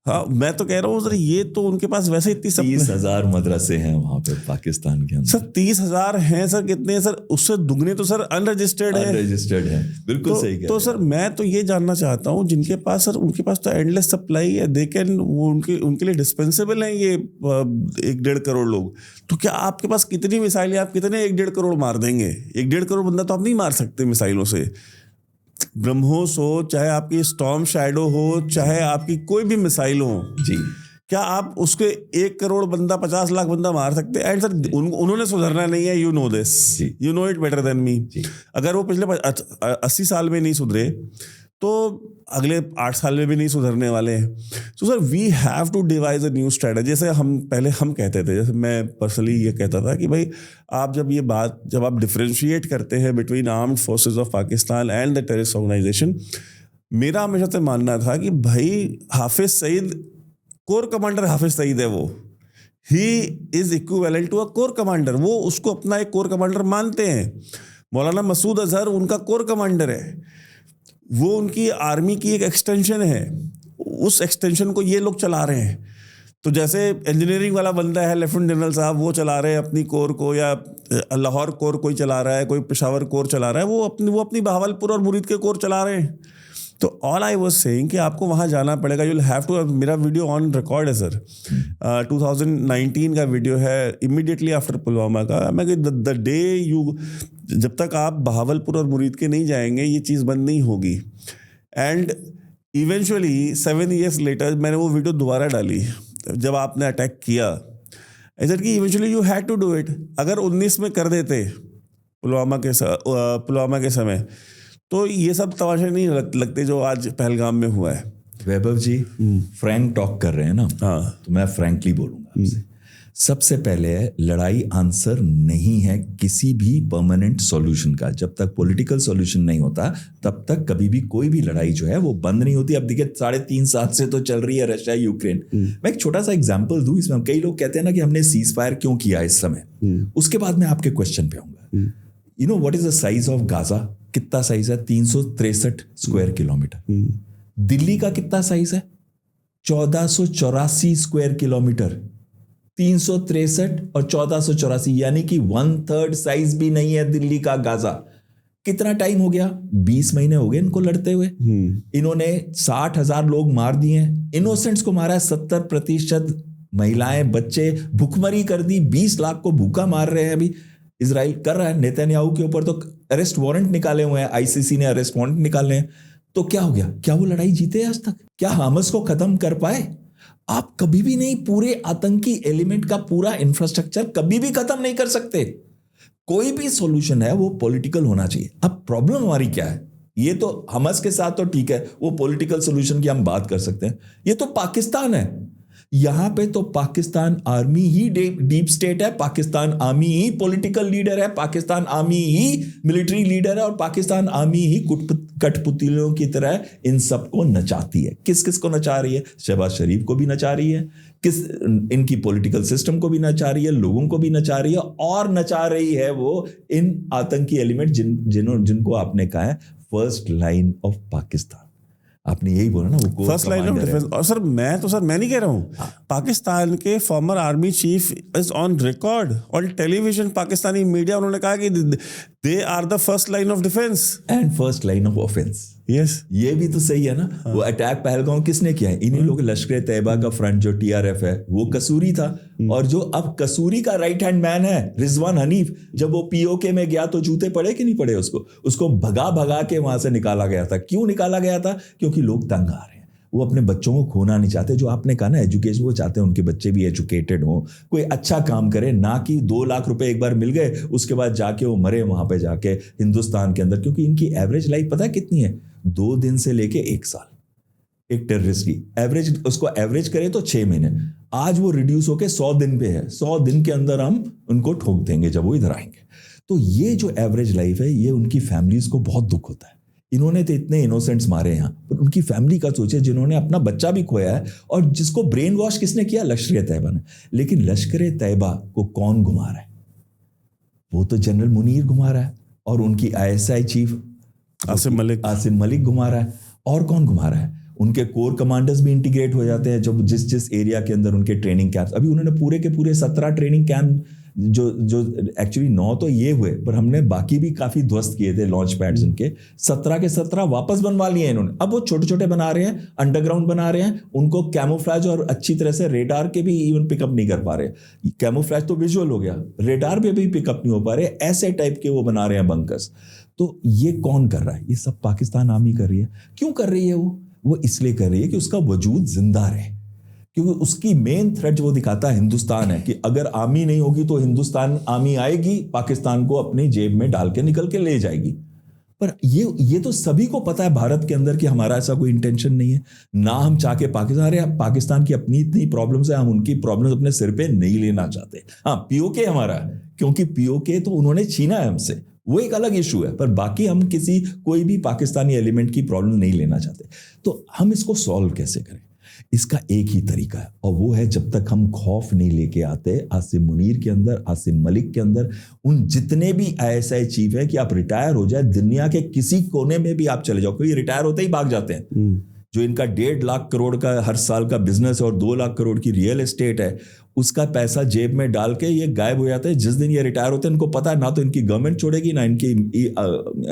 Speaker 2: हाँ, मैं तो कह रहा हूँ सर, ये तो उनके पास वैसे इतनी
Speaker 1: 30,000 मदरसे हैं वहां पे पाकिस्तान के अंदर।
Speaker 2: सर 30,000 हैं सर, कितने हैं सर, उससे दुगने तो सर अनरजिस्टर्ड है।
Speaker 1: अनरजिस्टर्ड है, बिल्कुल सही कह रहे
Speaker 2: तो
Speaker 1: हैं।
Speaker 2: सर मैं तो ये जानना चाहता हूँ, जिनके पास सर, उनके पास तो एंडलेस सप्लाई है, दे कैन, वो उनके लिए डिस्पेंसेबल हैं ये 1-1.5 करोड़ लोग। तो क्या आपके पास कितनी मिसाइलें, आप कितने 1-1.5 करोड़ मार देंगे? 1-1.5 करोड़ बंदा तो आप नहीं मार सकते मिसाइलों से। ब्रह्मोस हो, चाहे आपकी स्टॉर्म शैडो हो, चाहे आपकी कोई भी मिसाइल हो
Speaker 1: जी,
Speaker 2: क्या आप उसके 1 करोड़ बंदा, 50 लाख बंदा मार सकते हैं? एंड सर उन्होंने सुधरना नहीं है, you know this, you know it better than me. अगर वो पिछले 80 साल में नहीं सुधरे तो अगले 8 साल में भी नहीं सुधरने वाले हैं। So sir we have to devise a new strategy. जैसे हम कहते थे, जैसे मैं पर्सनली ये कहता था कि भाई आप जब आप डिफरेंशिएट करते हैं between armed forces of Pakistan and the terrorist organisation, मेरा हमेशा से मानना था कि भाई हाफिज सईद, कोर कमांडर हाफिज सईद है, वो ही is equivalent to a corps commander. वो उसको अपना एक कोर कमांडर मानते हैं। मौलाना मसूद अजहर उनका कोर कमांडर है, वो उनकी आर्मी की एक एक्सटेंशन है। उस एक्सटेंशन को ये लोग चला रहे हैं। तो जैसे इंजीनियरिंग वाला बंदा है, लेफ्टिनेंट जनरल साहब, वो चला रहे हैं अपनी कोर को, या लाहौर कोर कोई चला रहा है, कोई पेशावर कोर चला रहा है, वो अपनी बहावलपुर और मुरीद के कोर चला रहे हैं। तो ऑल आई वाज सेइंग कि आपको वहाँ जाना पड़ेगा, यू विल हैव टू। मेरा वीडियो ऑन रिकॉर्ड है सर, 2019 का वीडियो है, इमीडिएटली आफ्टर पुलवामा का। मैं कि द डे यू, जब तक आप बहावलपुर और मुरीद के नहीं जाएंगे ये चीज़ बंद नहीं होगी। एंड इवेंचुअली 7 years लेटर मैंने वो वीडियो दोबारा डाली जब आपने अटैक किया। ऐसा कि eventually you had to do it. अगर 19 में कर देते पुलवामा के समय, तो ये सब तमाशे नहीं लगते जो आज पहलगाम में हुआ है।
Speaker 1: वैभव जी फ्रैंक टॉक कर रहे हैं ना,
Speaker 2: हाँ,
Speaker 1: तो मैं फ्रैंकली बोलूंगा आपसे। सबसे पहले लड़ाई आंसर नहीं है किसी भी परमानेंट सॉल्यूशन का। जब तक पॉलिटिकल सॉल्यूशन नहीं होता तब तक कभी भी कोई भी लड़ाई जो है वो बंद नहीं होती। अब देखिए 3.5 साल से तो चल रही है रशिया यूक्रेन। मैं एक छोटा सा एग्जांपल दूं इसमें। कई लोग कहते हैं ना कि हमने सीज फायर क्यों किया इस समय, उसके बाद मैं आपके क्वेश्चन पे आऊंगा। You know what is the size of Gaza? कितना साइज है? 363 स्क्वायर किलोमीटर। दिल्ली का कितना साइज है? 1484 स्क्वायर किलोमीटर। 363 और 1484, यानी कि 1/3 साइज भी नहीं है दिल्ली का गाजा। कितना टाइम हो गया? 20 महीने हो गए इनको लड़ते हुए। इन्होंने 60,000 लोग मार दिए हैं, इनोसेंट्स को मारा है 70%, महिलाएं बच्चे भुखमरी कर दी, 20 लाख को भूखा मार रहे हैं अभी इजराइल कर रहा है। नेतन्याहू के ऊपर तो अरेस्ट वारंट निकाले हुए हैं, आईसीसी ने अरेस्ट वारंट निकाले हैं। तो क्या हो गया? क्या वो लड़ाई जीते आज तक? क्या हमास को खत्म कर पाए? आप कभी भी नहीं, पूरे आतंकी एलिमेंट का पूरा इंफ्रास्ट्रक्चर कभी भी खत्म नहीं कर सकते। कोई भी सॉल्यूशन है वो पॉलिटिकल होना चाहिए। अब प्रॉब्लम हमारी क्या है? ये तो हमास के साथ तो ठीक है, वो पॉलिटिकल सॉल्यूशन की हम बात कर सकते हैं। ये तो पाकिस्तान है, यहां पे तो पाकिस्तान आर्मी ही डीप स्टेट है, पाकिस्तान आर्मी ही पॉलिटिकल लीडर है, पाकिस्तान आर्मी ही मिलिट्री लीडर है, और पाकिस्तान आर्मी ही कठपुतलियों की तरह इन सबको नचाती है। किस किस को नचा रही है? शहबाज शरीफ को भी नचा रही है, इनकी पॉलिटिकल सिस्टम को भी नचा रही है, लोगों को भी नचा रही है, और नचा रही है वो इन आतंकी एलिमेंट जिनको आपने कहा है फर्स्ट लाइन ऑफ पाकिस्तान। आपने यही बोला ना, वो
Speaker 2: फर्स्ट लाइन ऑफ डिफेंस। और सर मैं नहीं कह रहा हूं, पाकिस्तान के former army chief is on record on television, Pakistani media, उन्होंने कहा कि they are the first line of defence
Speaker 1: and first line of offence.
Speaker 2: Yes,
Speaker 1: ये भी तो सही है ना। वो अटैक पहलगाम किसने किया है? इन्हीं लोग। लश्कर तैयबा का फ्रंट जो टीआरएफ है वो कसूरी था, और जो अब कसूरी का राइट हैंड मैन है रिजवान हनीफ, जब वो पीओके में गया तो जूते पड़े कि नहीं पड़े? उसको भगा के वहां से निकाला गया था। क्यों निकाला गया था? क्योंकि लोग तंग आ रहे हैं, वो अपने बच्चों को खोना नहीं चाहते। जो आपने कहा ना एजुकेशन, वो चाहते हैं उनके बच्चे भी एजुकेटेड हो, कोई अच्छा काम करे, ना कि 2 लाख रुपए एक बार मिल गए उसके बाद जाके वो मरे वहां पे जाके हिंदुस्तान के अंदर। क्योंकि इनकी एवरेज लाइफ पता है कितनी है? 2 दिन से लेके 1 साल। एक टेररिस्ट की एवरेज, उसको एवरेज करें तो 6 महीने। आज वो रिड्यूस होके 100 दिन पे है। 100 दिन के अंदर हम उनको ठोक देंगे जब वो इधर आएंगे। तो ये जो एवरेज लाइफ है, ये उनकी फैमिलीज को बहुत दुख होता है। इन्होंने तो इतने इनोसेंट्स मारे यहाँ, पर उनकी फैमिली का सोचे, जिन्होंने अपना बच्चा भी खोया है, और जिसको ब्रेन वॉश किसने किया? लश्कर तैयबा ने। लेकिन लश्कर तैयबा को कौन घुमा रहा है? वो तो जनरल मुनीर घुमा रहा है, और उनकी आईएसआई चीफ आसिम मलिक घुमा रहा है। और कौन घुमा रहा है? उनके कोर कमांडर्स भी इंटीग्रेट हो जाते हैं जब जिस एरिया के अंदर उनके ट्रेनिंग कैंप्स। अभी उन्होंने पूरे के पूरे 17 ट्रेनिंग कैंप जो एक्चुअली 9 तो ये हुए, पर हमने बाकी भी काफ़ी ध्वस्त किए थे लॉन्च पैड्स उनके, 17 के 17 वापस बनवा लिए इन्होंने। अब वो छोटे छोटे बना रहे हैं, अंडरग्राउंड बना रहे हैं, उनको कैमोफ्लैज और अच्छी तरह से रेडार के भी इवन पिकअप नहीं कर पा रहे। कैमोफ्लैज तो विजुअल हो गया, रेडार पे भी पिकअप नहीं हो पा रहे, ऐसे टाइप के वो बना रहे हैं बंकर्स। तो ये कौन कर रहा है? ये सब पाकिस्तान आर्मी कर रही है। क्यों कर रही है वो इसलिए कर रही है कि उसका वजूद जिंदा रहे, क्योंकि उसकी मेन थ्रेट वो दिखाता है हिंदुस्तान है, कि अगर आर्मी नहीं होगी तो हिंदुस्तान आर्मी आएगी, पाकिस्तान को अपनी जेब में डाल के निकल के ले जाएगी। पर ये तो सभी को पता है भारत के अंदर कि हमारा ऐसा कोई इंटेंशन नहीं है ना। हम चाह के पाकिस्तान की अपनी इतनी प्रॉब्लम्स है, हम उनकी प्रॉब्लम्स अपने सिर पे नहीं लेना चाहते। हाँ, पीओके हमारा है, क्योंकि पीओके तो उन्होंने छीना है हमसे, वो एक अलग इशू है, पर बाकी हम कोई भी पाकिस्तानी एलिमेंट की प्रॉब्लम नहीं लेना चाहते। तो हम इसको सॉल्व कैसे करें? इसका एक ही तरीका है, और वो है जब तक हम खौफ नहीं लेके आते आसिम मुनीर के अंदर, आसिम मलिक के अंदर, उन जितने भी ISI चीफ है, कि आप रिटायर हो जाए, दुनिया के किसी कोने में भी आप चले जाओ, क्योंकि रिटायर होते ही भाग जाते हैं। जो इनका 1.5 लाख करोड़ का हर साल का बिजनेस और 2 लाख करोड़ की रियल एस्टेट है, उसका पैसा जेब में डाल के ये गायब हो जाते हैं। जिस दिन ये रिटायर होते हैं, इनको पता है ना तो इनकी गवर्नमेंट छोड़ेगी, ना इनके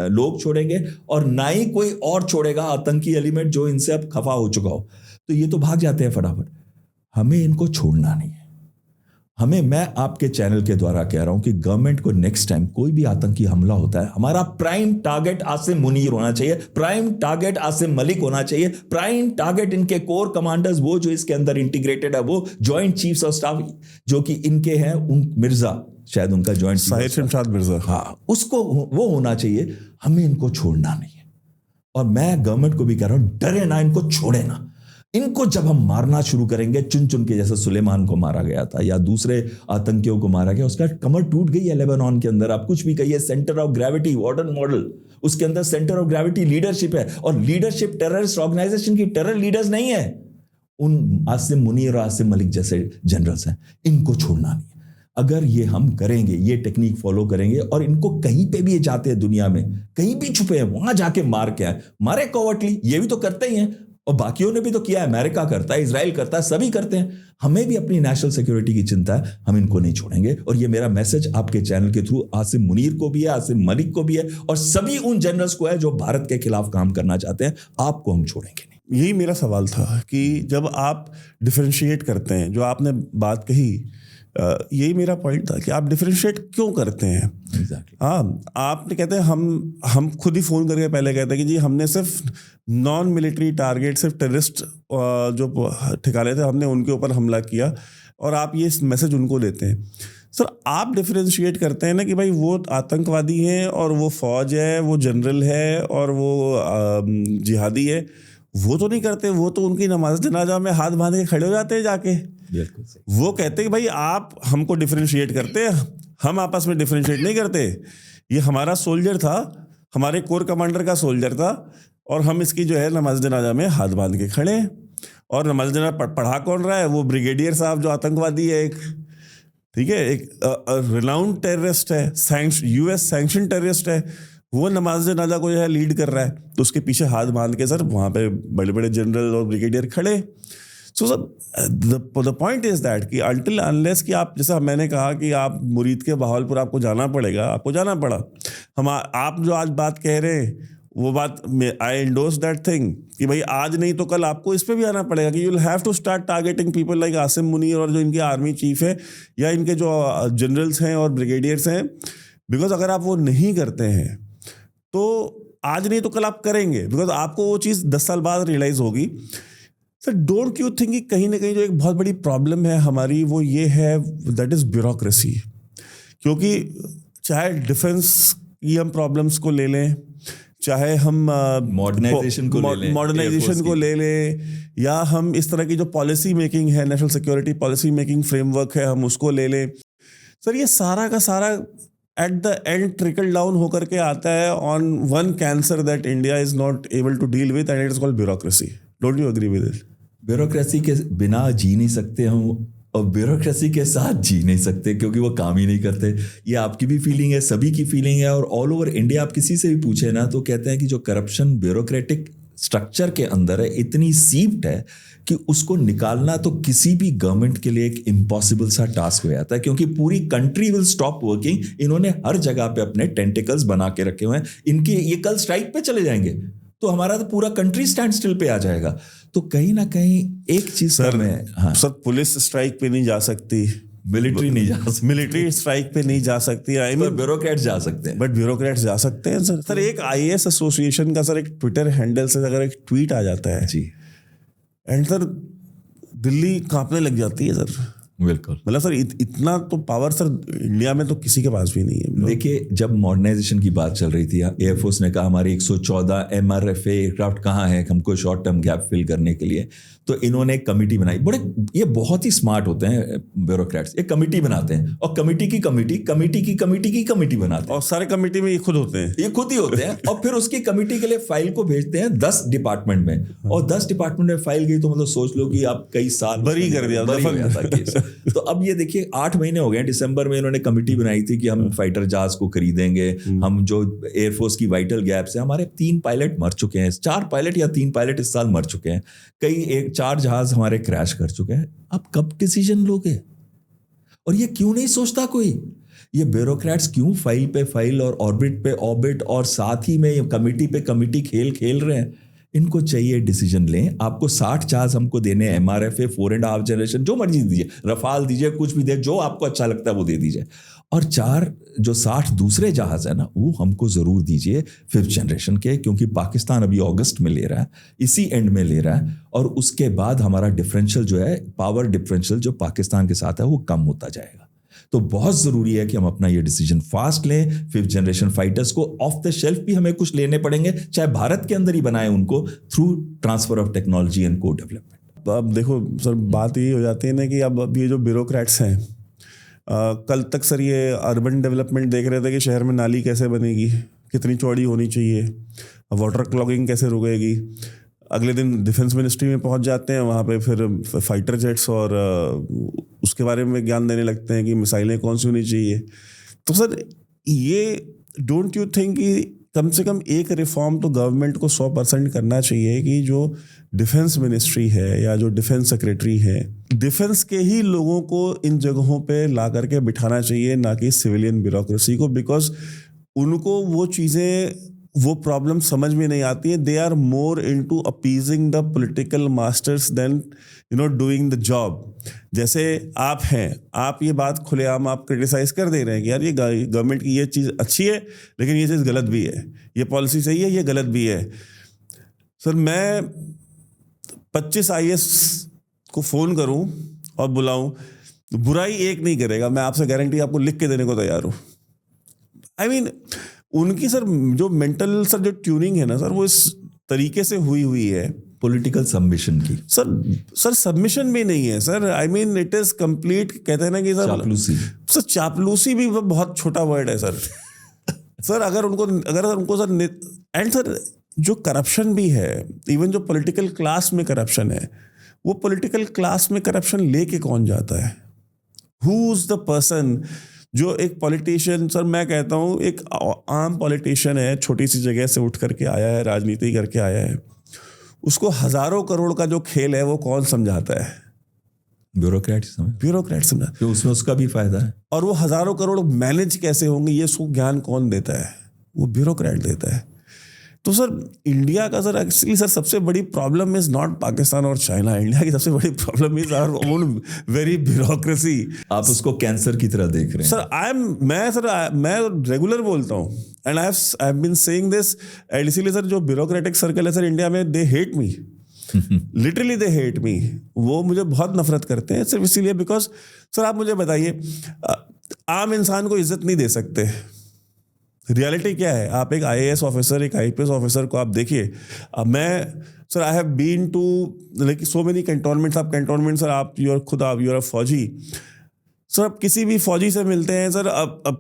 Speaker 1: लोग छोड़ेंगे, और ना ही कोई और छोड़ेगा आतंकी एलिमेंट जो इनसे अब खफा हो चुका हो। तो ये तो भाग जाते हैं फटाफट। हमें इनको छोड़ना नहीं है। मैं आपके चैनल के द्वारा कह रहा हूं कि गवर्नमेंट को नेक्स्ट टाइम कोई भी आतंकी हमला होता है, हमारा प्राइम टारगेट आसिम मुनीर होना चाहिए, प्राइम टारगेट आसिम मलिक होना चाहिए, प्राइम टारगेट इनके कोर कमांडर्स, वो जो इसके अंदर इंटीग्रेटेड है, वो जॉइंट चीफ्स ऑफ स्टाफ जो कि इनके हैं, उन मिर्जा, शायद उनका जॉइंट
Speaker 2: शमशाद मिर्जा,
Speaker 1: हाँ, उसको वो होना चाहिए। हमें इनको छोड़ना नहीं है। और मैं गवर्नमेंट को भी कह रहा हूं, डरे ना, इनको छोड़े ना। इनको जब हम मारना शुरू करेंगे चुन चुन के, जैसे सुलेमान को मारा गया था या दूसरे आतंकियों को मारा गया, उसका कमर टूट गई है लेबनान के अंदर। आप कुछ भी कहिए, centre of gravity modern model, उसके अंदर सेंटर ऑफ ग्रेविटी लीडरशिप है, और लीडरशिप टेररिस्ट ऑर्गेनाइजेशन की टेरर लीडर्स नहीं है, उन आसिम मुनीर और आसिम मलिक जैसे जनरल्स हैं। इनको छोड़ना नहीं है। अगर ये हम करेंगे, ये टेक्निक फॉलो करेंगे, और इनको कहीं पे भी ये जाते हैं दुनिया में, कहीं भी छुपे हैं, वहां जाके मार के आए, मारे कोवर्टली, ये भी तो करते ही हैं, और बाकियों ने भी तो किया है, अमेरिका करता है, इजराइल करता है, सभी करते हैं। हमें भी अपनी नेशनल सिक्योरिटी की चिंता है, हम इनको नहीं छोड़ेंगे। और ये मेरा मैसेज आपके चैनल के थ्रू आसिम मुनीर को भी है, आसिम मलिक को भी है, और सभी उन जनरल्स को है जो भारत के खिलाफ काम करना चाहते हैं। आपको हम छोड़ेंगे नहीं।
Speaker 2: यही मेरा सवाल था कि जब आप डिफरेंशिएट करते हैं, जो आपने बात कही, यही मेरा पॉइंट था कि आप डिफरेंशिएट क्यों करते हैं।
Speaker 1: Exactly.
Speaker 2: हाँ, आपने कहते हैं हम खुद ही फ़ोन करके पहले कहते हैं कि जी हमने सिर्फ नॉन मिलिट्री टारगेट, सिर्फ टेररिस्ट जो ठिकाने थे, हमने उनके ऊपर हमला किया, और आप ये मैसेज उनको देते हैं। सर, आप डिफरेंशिएट करते हैं ना कि भाई वो आतंकवादी हैं, और वो फौज है, वो जनरल है, और वो जिहादी है। वो तो नहीं करते, वो तो उनकी नमाज जनाजा में हाथ बांध के खड़े हो जाते हैं जाके। वो कहते हैं कि भाई आप हमको डिफरेंशिएट करते हैं, हम आपस में डिफरेंशिएट नहीं करते। ये हमारा सोल्जर था, हमारे कोर कमांडर का सोल्जर था, और हम इसकी जो है नमाज जनाजा में हाथ बांध के खड़े हैं। और नमाज जनाजा पढ़ा कौन रहा है? वो ब्रिगेडियर साहब जो आतंकवादी है, एक, ठीक है, एक रिनाउंड टेररिस्ट है, US सैंक्शन टेररिस्ट है, वो नमाज जनाजा को जो है लीड कर रहा है। तो उसके पीछे हाथ बांध के सर वहाँ पे बड़े बड़े जनरल और ब्रिगेडियर खड़े। So the point is that कि अनटिल अनलेस कि आप, जैसा मैंने कहा कि आप मुरीद के बहावलपुर आपको जाना पड़ेगा, आपको जाना पड़ा। आप जो आज बात कह रहे हैं, वो बात आई एंडोर्स दैट थिंग कि भाई आज नहीं तो कल आपको इस पे भी आना पड़ेगा कि you will have to start targeting people like Asim Munir, और जो इनके आर्मी चीफ है, या इनके जो जनरल्स हैं और ब्रिगेडियर्स हैं। बिकॉज अगर आप वो नहीं करते हैं तो आज नहीं तो कल आप करेंगे, बिकॉज आपको वो चीज़ 10 साल बाद रियलाइज होगी। सर, डोंट यू थिंक कि कहीं ना कहीं जो एक बहुत बड़ी प्रॉब्लम है हमारी, वो ये है, दैट इज़ ब्यूरोक्रेसी। क्योंकि चाहे डिफेंस की हम प्रॉब्लम्स को ले लें, चाहे हम
Speaker 1: मॉडर्नाइजेशन
Speaker 2: को ले लें, या हम इस तरह की जो पॉलिसी मेकिंग है, national security policy making framework है, हम उसको ले लें। सर, ये सारा का सारा at the end trickle down होकर के आता है on one cancer that India is not able to deal with, and it is called bureaucracy. Don't you agree with it?
Speaker 1: Bureaucracy के बिना जी नहीं सकते हम, और ब्यूरोक्रेसी के साथ जी नहीं सकते, क्योंकि वो काम ही नहीं करते। ये आपकी भी फीलिंग है, सभी की फीलिंग है, और ऑल ओवर इंडिया आप किसी से भी पूछे ना तो कहते हैं कि जो करप्शन ब्यूरोक्रेटिक स्ट्रक्चर के अंदर है, इतनी सीप्ड है कि उसको निकालना तो किसी भी गवर्नमेंट के लिए एक इम्पॉसिबल सा टास्क हो जाता है, क्योंकि पूरी कंट्री विल स्टॉप वर्किंग। इन्होंने हर जगह पे अपने टेंटिकल्स बना के रखे हुए हैं, इनके ये कल स्ट्राइक पे चले जाएंगे तो हमारा तो पूरा कंट्री स्टैंड स्टिल पे आ जाएगा। तो कहीं ना कहीं एक चीज
Speaker 2: सर,
Speaker 1: हाँ
Speaker 2: सर पुलिस स्ट्राइक पे नहीं जा सकती,
Speaker 1: मिलिट्री नहीं जा सकती,
Speaker 2: मिलिट्री स्ट्राइक पे नहीं जा सकती, आई मीन
Speaker 1: ब्यूरोक्रेट्स जा सकते हैं,
Speaker 2: बट ब्यूरोक्रेट्स जा सकते हैं सर। सर एक आईएएस एसोसिएशन का सर एक ट्विटर हैंडल से अगर एक ट्वीट आ जाता है
Speaker 1: जी,
Speaker 2: एंड सर दिल्ली कांपने लग जाती है सर।
Speaker 1: बिल्कुल।
Speaker 2: मतलब सर इतना तो पावर सर इंडिया में तो किसी के पास भी नहीं है।
Speaker 1: देखिए, जब मॉडर्नाइजेशन की बात चल रही थी, एयरफोर्स ने कहा हमारे 114 MRFA एयरक्राफ्ट कहाँ है हमको शॉर्ट टर्म गैप फिल करने के लिए, तो इन्होंने एक कमेटी बनाई। ये बहुत ही स्मार्ट होते हैं ब्यूरोक्रेट्स, एक कमेटी बनाते हैं और कमेटी की कमेटी बनाते हैं,
Speaker 2: और सारे कमेटी में ये खुद होते हैं,
Speaker 1: ये खुद ही होते हैं। और फिर उसकी कमेटी के लिए फाइल को भेजते हैं 10 डिपार्टमेंट में, और 10 डिपार्टमेंट में फाइल गई तो मतलब सोच लो कि आप कई साल
Speaker 2: बरी कर दिया,
Speaker 1: बरी हो गया था केस। तो अब ये देखिए 8 महीने हो गए, दिसंबर में इन्होंने कमेटी बनाई थी कि हम फाइटर जहाज को खरीदेंगे, हम जो एयरफोर्स की वाइटल गैप्स है, हमारे 3 पायलट मर चुके हैं, 4 पायलट या 3 पायलट इस साल मर चुके हैं, कई 4 जहाज हमारे क्रैश कर चुके हैं। अब कब डिसीजन लोगे? और ये क्यों नहीं सोचता कोई? ये ब्यूरोक्रेट्स क्यों फाइल पे फाइल और ऑर्बिट पे ऑर्बिट और साथ ही में कमेटी पे कमेटी खेल रहे हैं? इनको चाहिए डिसीजन लें। आपको 60 जहाज हमको देने, MRFA 4.5 जनरेशन, जो मर्जी दीजिए, रफाल दीजिए, कुछ भी दे, जो आपको अच्छा लगता है वो दे दीजिए, और 4 जो 60 दूसरे जहाज है ना, वो हमको जरूर दीजिए 5th जनरेशन के, क्योंकि पाकिस्तान अभी अगस्त में ले रहा है, इसी एंड में ले रहा है, और उसके बाद हमारा डिफरेंशियल जो है, पावर डिफरेंशियल जो पाकिस्तान के साथ है, वो कम होता जाएगा। तो बहुत जरूरी है कि हम अपना ये डिसीजन फास्ट लें। 5th जनरेशन फाइटर्स को ऑफ द शेल्फ भी हमें कुछ लेने पड़ेंगे, चाहे भारत के अंदर ही बनाए उनको, through transfer of technology and को डेवलपमेंट।
Speaker 2: अब देखो सर, बात ये हो जाती है ना कि अब ये जो ब्यूरोक्रेट्स हैं, कल तक सर ये अर्बन डेवलपमेंट देख रहे थे कि शहर में नाली कैसे बनेगी, कितनी चौड़ी होनी चाहिए, वाटर क्लॉगिंग कैसे रुकेगी। अगले दिन डिफेंस मिनिस्ट्री में पहुंच जाते हैं, वहाँ पे फिर फाइटर जेट्स और उसके बारे में ज्ञान देने लगते हैं कि मिसाइलें कौन सी होनी चाहिए। तो सर ये डोंट यू थिंक कि कम से कम एक रिफॉर्म तो गवर्नमेंट को 100% करना चाहिए कि जो डिफेंस मिनिस्ट्री है या जो डिफेंस सेक्रेटरी है, डिफेंस के ही लोगों को इन जगहों पे ला करके बिठाना चाहिए, ना कि सिविलियन ब्यूरोक्रेसी को, बिकॉज उनको वो चीज़ें, वो प्रॉब्लम समझ में नहीं आती है। They are more into appeasing the political masters than doing the job. जैसे आप हैं, आप ये बात खुलेआम आप क्रिटिसाइज कर दे रहे हैं कि यार ये गवर्नमेंट की ये चीज़ अच्छी है लेकिन ये चीज़ गलत भी है, ये पॉलिसी सही है, ये गलत भी है। सर मैं 25 IAS को फ़ोन करूं और बुलाऊं, बुराई एक नहीं करेगा, मैं आपसे गारंटी आपको लिख के देने को तैयार हूं। आई मीन उनकी सर जो मेंटल सर जो ट्यूनिंग है ना सर, वो इस तरीके से हुई है,
Speaker 1: पॉलिटिकल सबमिशन की।
Speaker 2: सर सबमिशन भी नहीं है sir, I mean it is complete, कहते हैं ना कि सर
Speaker 1: चापलूसी।
Speaker 2: सर चापलूसी भी बहुत छोटा वर्ड है सर। सर अगर उनको सर, एंड सर जो करप्शन भी है, इवन जो पॉलिटिकल क्लास में करप्शन है, वो पॉलिटिकल क्लास में करप्शन लेके कौन जाता है? Who is the person? जो एक पॉलिटिशियन, सर मैं कहता हूँ एक आम पॉलिटिशियन है, छोटी सी जगह से उठ करके आया है, राजनीति करके आया है, उसको हजारों करोड़ का जो खेल है वो कौन समझाता है?
Speaker 1: ब्यूरोक्रेट
Speaker 2: समझा,
Speaker 1: तो उसमें उसका भी फायदा है।
Speaker 2: और वो हजारों करोड़ मैनेज कैसे होंगे, ये उसको ज्ञान कौन देता है? वो ब्यूरोक्रेट देता है। तो सर इंडिया का सर एक्चुअली सर सबसे बड़ी प्रॉब्लम इज नॉट पाकिस्तान और चाइना, इंडिया की सबसे बड़ी problem is our own very bureaucracy.
Speaker 1: आप उसको कैंसर की तरह देख रहे हैं।
Speaker 2: सर मैं रेगुलर बोलता हूँ, and I have been saying this, and इसीलिए सर जो ब्यूरोक्रेटिक सर्कल है सर इंडिया में, they hate me, literally they hate me. वो मुझे बहुत नफरत करते हैं सिर्फ इसीलिए, बिकॉज सर आप मुझे बताइए, आम इंसान को इज्जत नहीं दे सकते। रियलिटी क्या है? आप एक IAS ऑफिसर, एक IPS ऑफिसर को आप देखिए। मैं sir I have been to like so many cantonments. आप कैंटोनमेंट सर आप यू आर फौजी सर, आप किसी भी फौजी से मिलते हैं सर,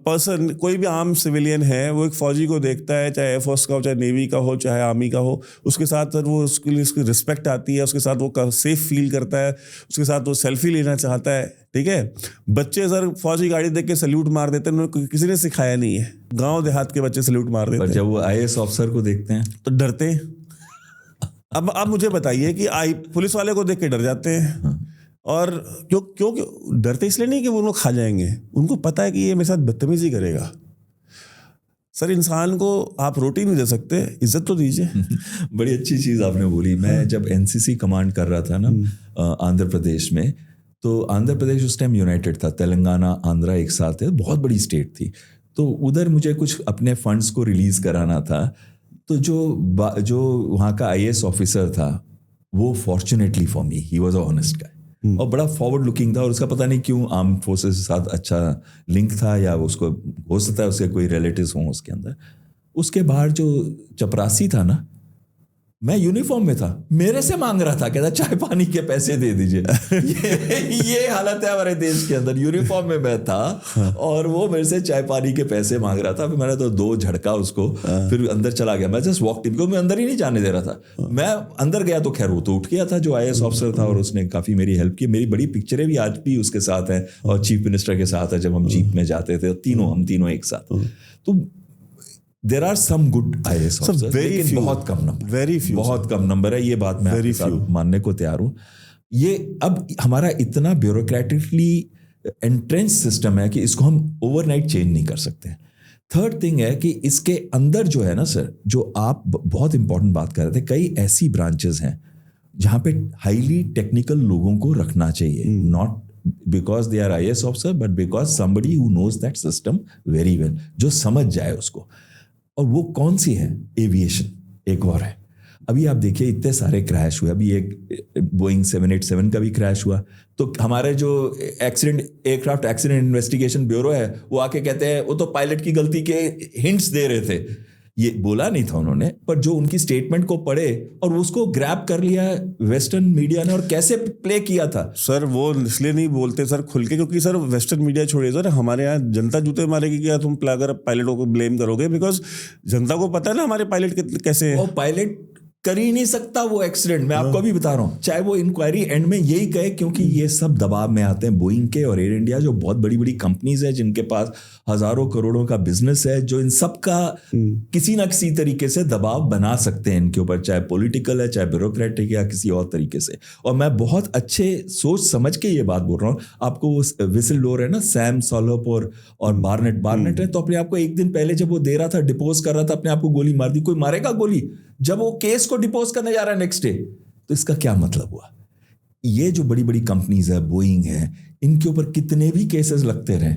Speaker 2: पर्सन कोई भी आम सिविलियन है, वो एक फौजी को देखता है, चाहे एयरफोर्स का हो, चाहे नेवी का हो, चाहे आर्मी का हो, उसके साथ सर वो उसके लिए उसकी रिस्पेक्ट आती है, उसके साथ वो सेफ फील करता है, उसके साथ वो सेल्फी लेना चाहता है। ठीक है, बच्चे सर फौजी गाड़ी देख के सल्यूट मार देते हैं, उन्होंने किसी ने सिखाया नहीं है, गाँव देहात के बच्चे सल्यूट मार देते हैं।
Speaker 1: जब वो IAS ऑफिसर को देखते हैं
Speaker 2: तो डरते हैं। अब आप मुझे बताइए कि पुलिस वाले को देख के डर जाते हैं, और क्यों डरते इसलिए नहीं कि वो लोग खा जाएंगे, उनको पता है कि ये मेरे साथ बदतमीजी करेगा। सर, इंसान को आप रोटी नहीं दे सकते, इज्जत तो दीजिए।
Speaker 1: बड़ी अच्छी चीज़ आपने बोली। मैं जब एनसीसी कमांड कर रहा था ना आंध्र प्रदेश में, तो आंध्र प्रदेश उस टाइम यूनाइटेड था, तेलंगाना आंध्रा एक साथ है, बहुत बड़ी स्टेट थी। तो उधर मुझे कुछ अपने फंड्स को रिलीज़ कराना था। तो जो वहाँ का आईएएस ऑफिसर था, वो fortunately for me he was a honest guy और बड़ा फॉरवर्ड लुकिंग था, और उसका पता नहीं क्यों आर्म फोर्सेस के साथ अच्छा लिंक था, या उसको हो सकता है उसके कोई रिलेटिव्स हों उसके अंदर। उसके बाहर जो चपरासी था ना, मैं यूनिफॉर्म में था, मेरे से मांग रहा था, कहता चाय पानी के पैसे दे दीजिए। ये हालत है हमारे देश के अंदर। यूनिफॉर्म में मैं था और वो मेरे से चाय पानी के पैसे मांग रहा था। फिर मैंने तो 2 झटका उसको, फिर अंदर चला गया। मैं जस्ट वॉक इन, मैं अंदर ही नहीं जाने दे रहा था। मैं अंदर गया तो खैर वो तो उठ गया था जो आईएएस ऑफिसर था, और उसने काफ़ी मेरी हेल्प की। मेरी बड़ी पिक्चरें भी आज भी उसके साथ हैं, और चीफ मिनिस्टर के साथ है, जब हम जीप में जाते थे हम तीनों एक साथ। तो there are some good IAS officers, लेकिन बहुत कम नंबर, बहुत कम नंबर है। ये बात मैं आपके साथ मानने को तैयार हूँ। ये अब हमारा इतना ब्यूरोक्रेटिकली एंट्रेंस सिस्टम है कि इसको हम ओवरनाइट चेंज नहीं कर सकते। थर्ड थिंग है कि इसके अंदर जो है ना सर, जो आप बहुत इंपॉर्टेंट बात कर रहे थे, कई ऐसी ब्रांचेस हैं जहाँ पे हाईली टेक्निकल लोगों को रखना चाहिए, not because they are IAS officer, but because somebody who knows that system very well, जो समझ जाए उसको। और वो कौन सी है? एविएशन एक और है। अभी आप देखिए इतने सारे क्रैश हुए, अभी एक बोइंग 787 का भी क्रैश हुआ। तो हमारे जो एयरक्राफ्ट एक्सीडेंट इन्वेस्टिगेशन ब्यूरो है, वो आके कहते हैं वो तो पायलट की गलती के हिंट्स दे रहे थे। ये बोला नहीं था उन्होंने, पर जो उनकी स्टेटमेंट को पढ़े और उसको ग्रैब कर लिया वेस्टर्न मीडिया ने, और कैसे प्ले किया था।
Speaker 2: सर वो इसलिए नहीं बोलते सर खुल के, क्योंकि सर वेस्टर्न मीडिया छोड़िए सर, हमारे यहाँ जनता जूते मारेगी क्या तुम अगर पायलटों को ब्लेम करोगे, बिकॉज जनता को पता है ना हमारे पायलट कैसे है।
Speaker 1: और पायलट कर ही नहीं सकता वो एक्सीडेंट, मैं आपको अभी बता रहा हूँ, चाहे वो इंक्वायरी एंड में यही कहे, क्योंकि ये सब दबाव में आते हैं बोइंग के और एयर इंडिया, जो बहुत बड़ी बड़ी कंपनीज है जिनके पास हजारों करोड़ों का बिजनेस है, जो इन सब का किसी ना किसी तरीके से दबाव बना सकते हैं इनके ऊपर, चाहे पॉलिटिकल है, चाहे ब्यूरोक्रेटिक या किसी और तरीके से। और मैं बहुत अच्छे सोच समझ के ये बात बोल रहा हूँ आपको। वो विसिल ब्लोअर है ना, सैम सॉलोप और बार्नेट है, तो अपने आप को एक दिन पहले जब वो दे रहा था, डिपोज कर रहा था, अपने आप को गोली मार दी। कोई मारेगा गोली जब वो केस को डिपोज करने जा रहा है नेक्स्ट डे? तो इसका क्या मतलब हुआ? ये जो बड़ी बड़ी कंपनीज है, बोइंग है, इनके ऊपर कितने भी केसेस लगते रहे,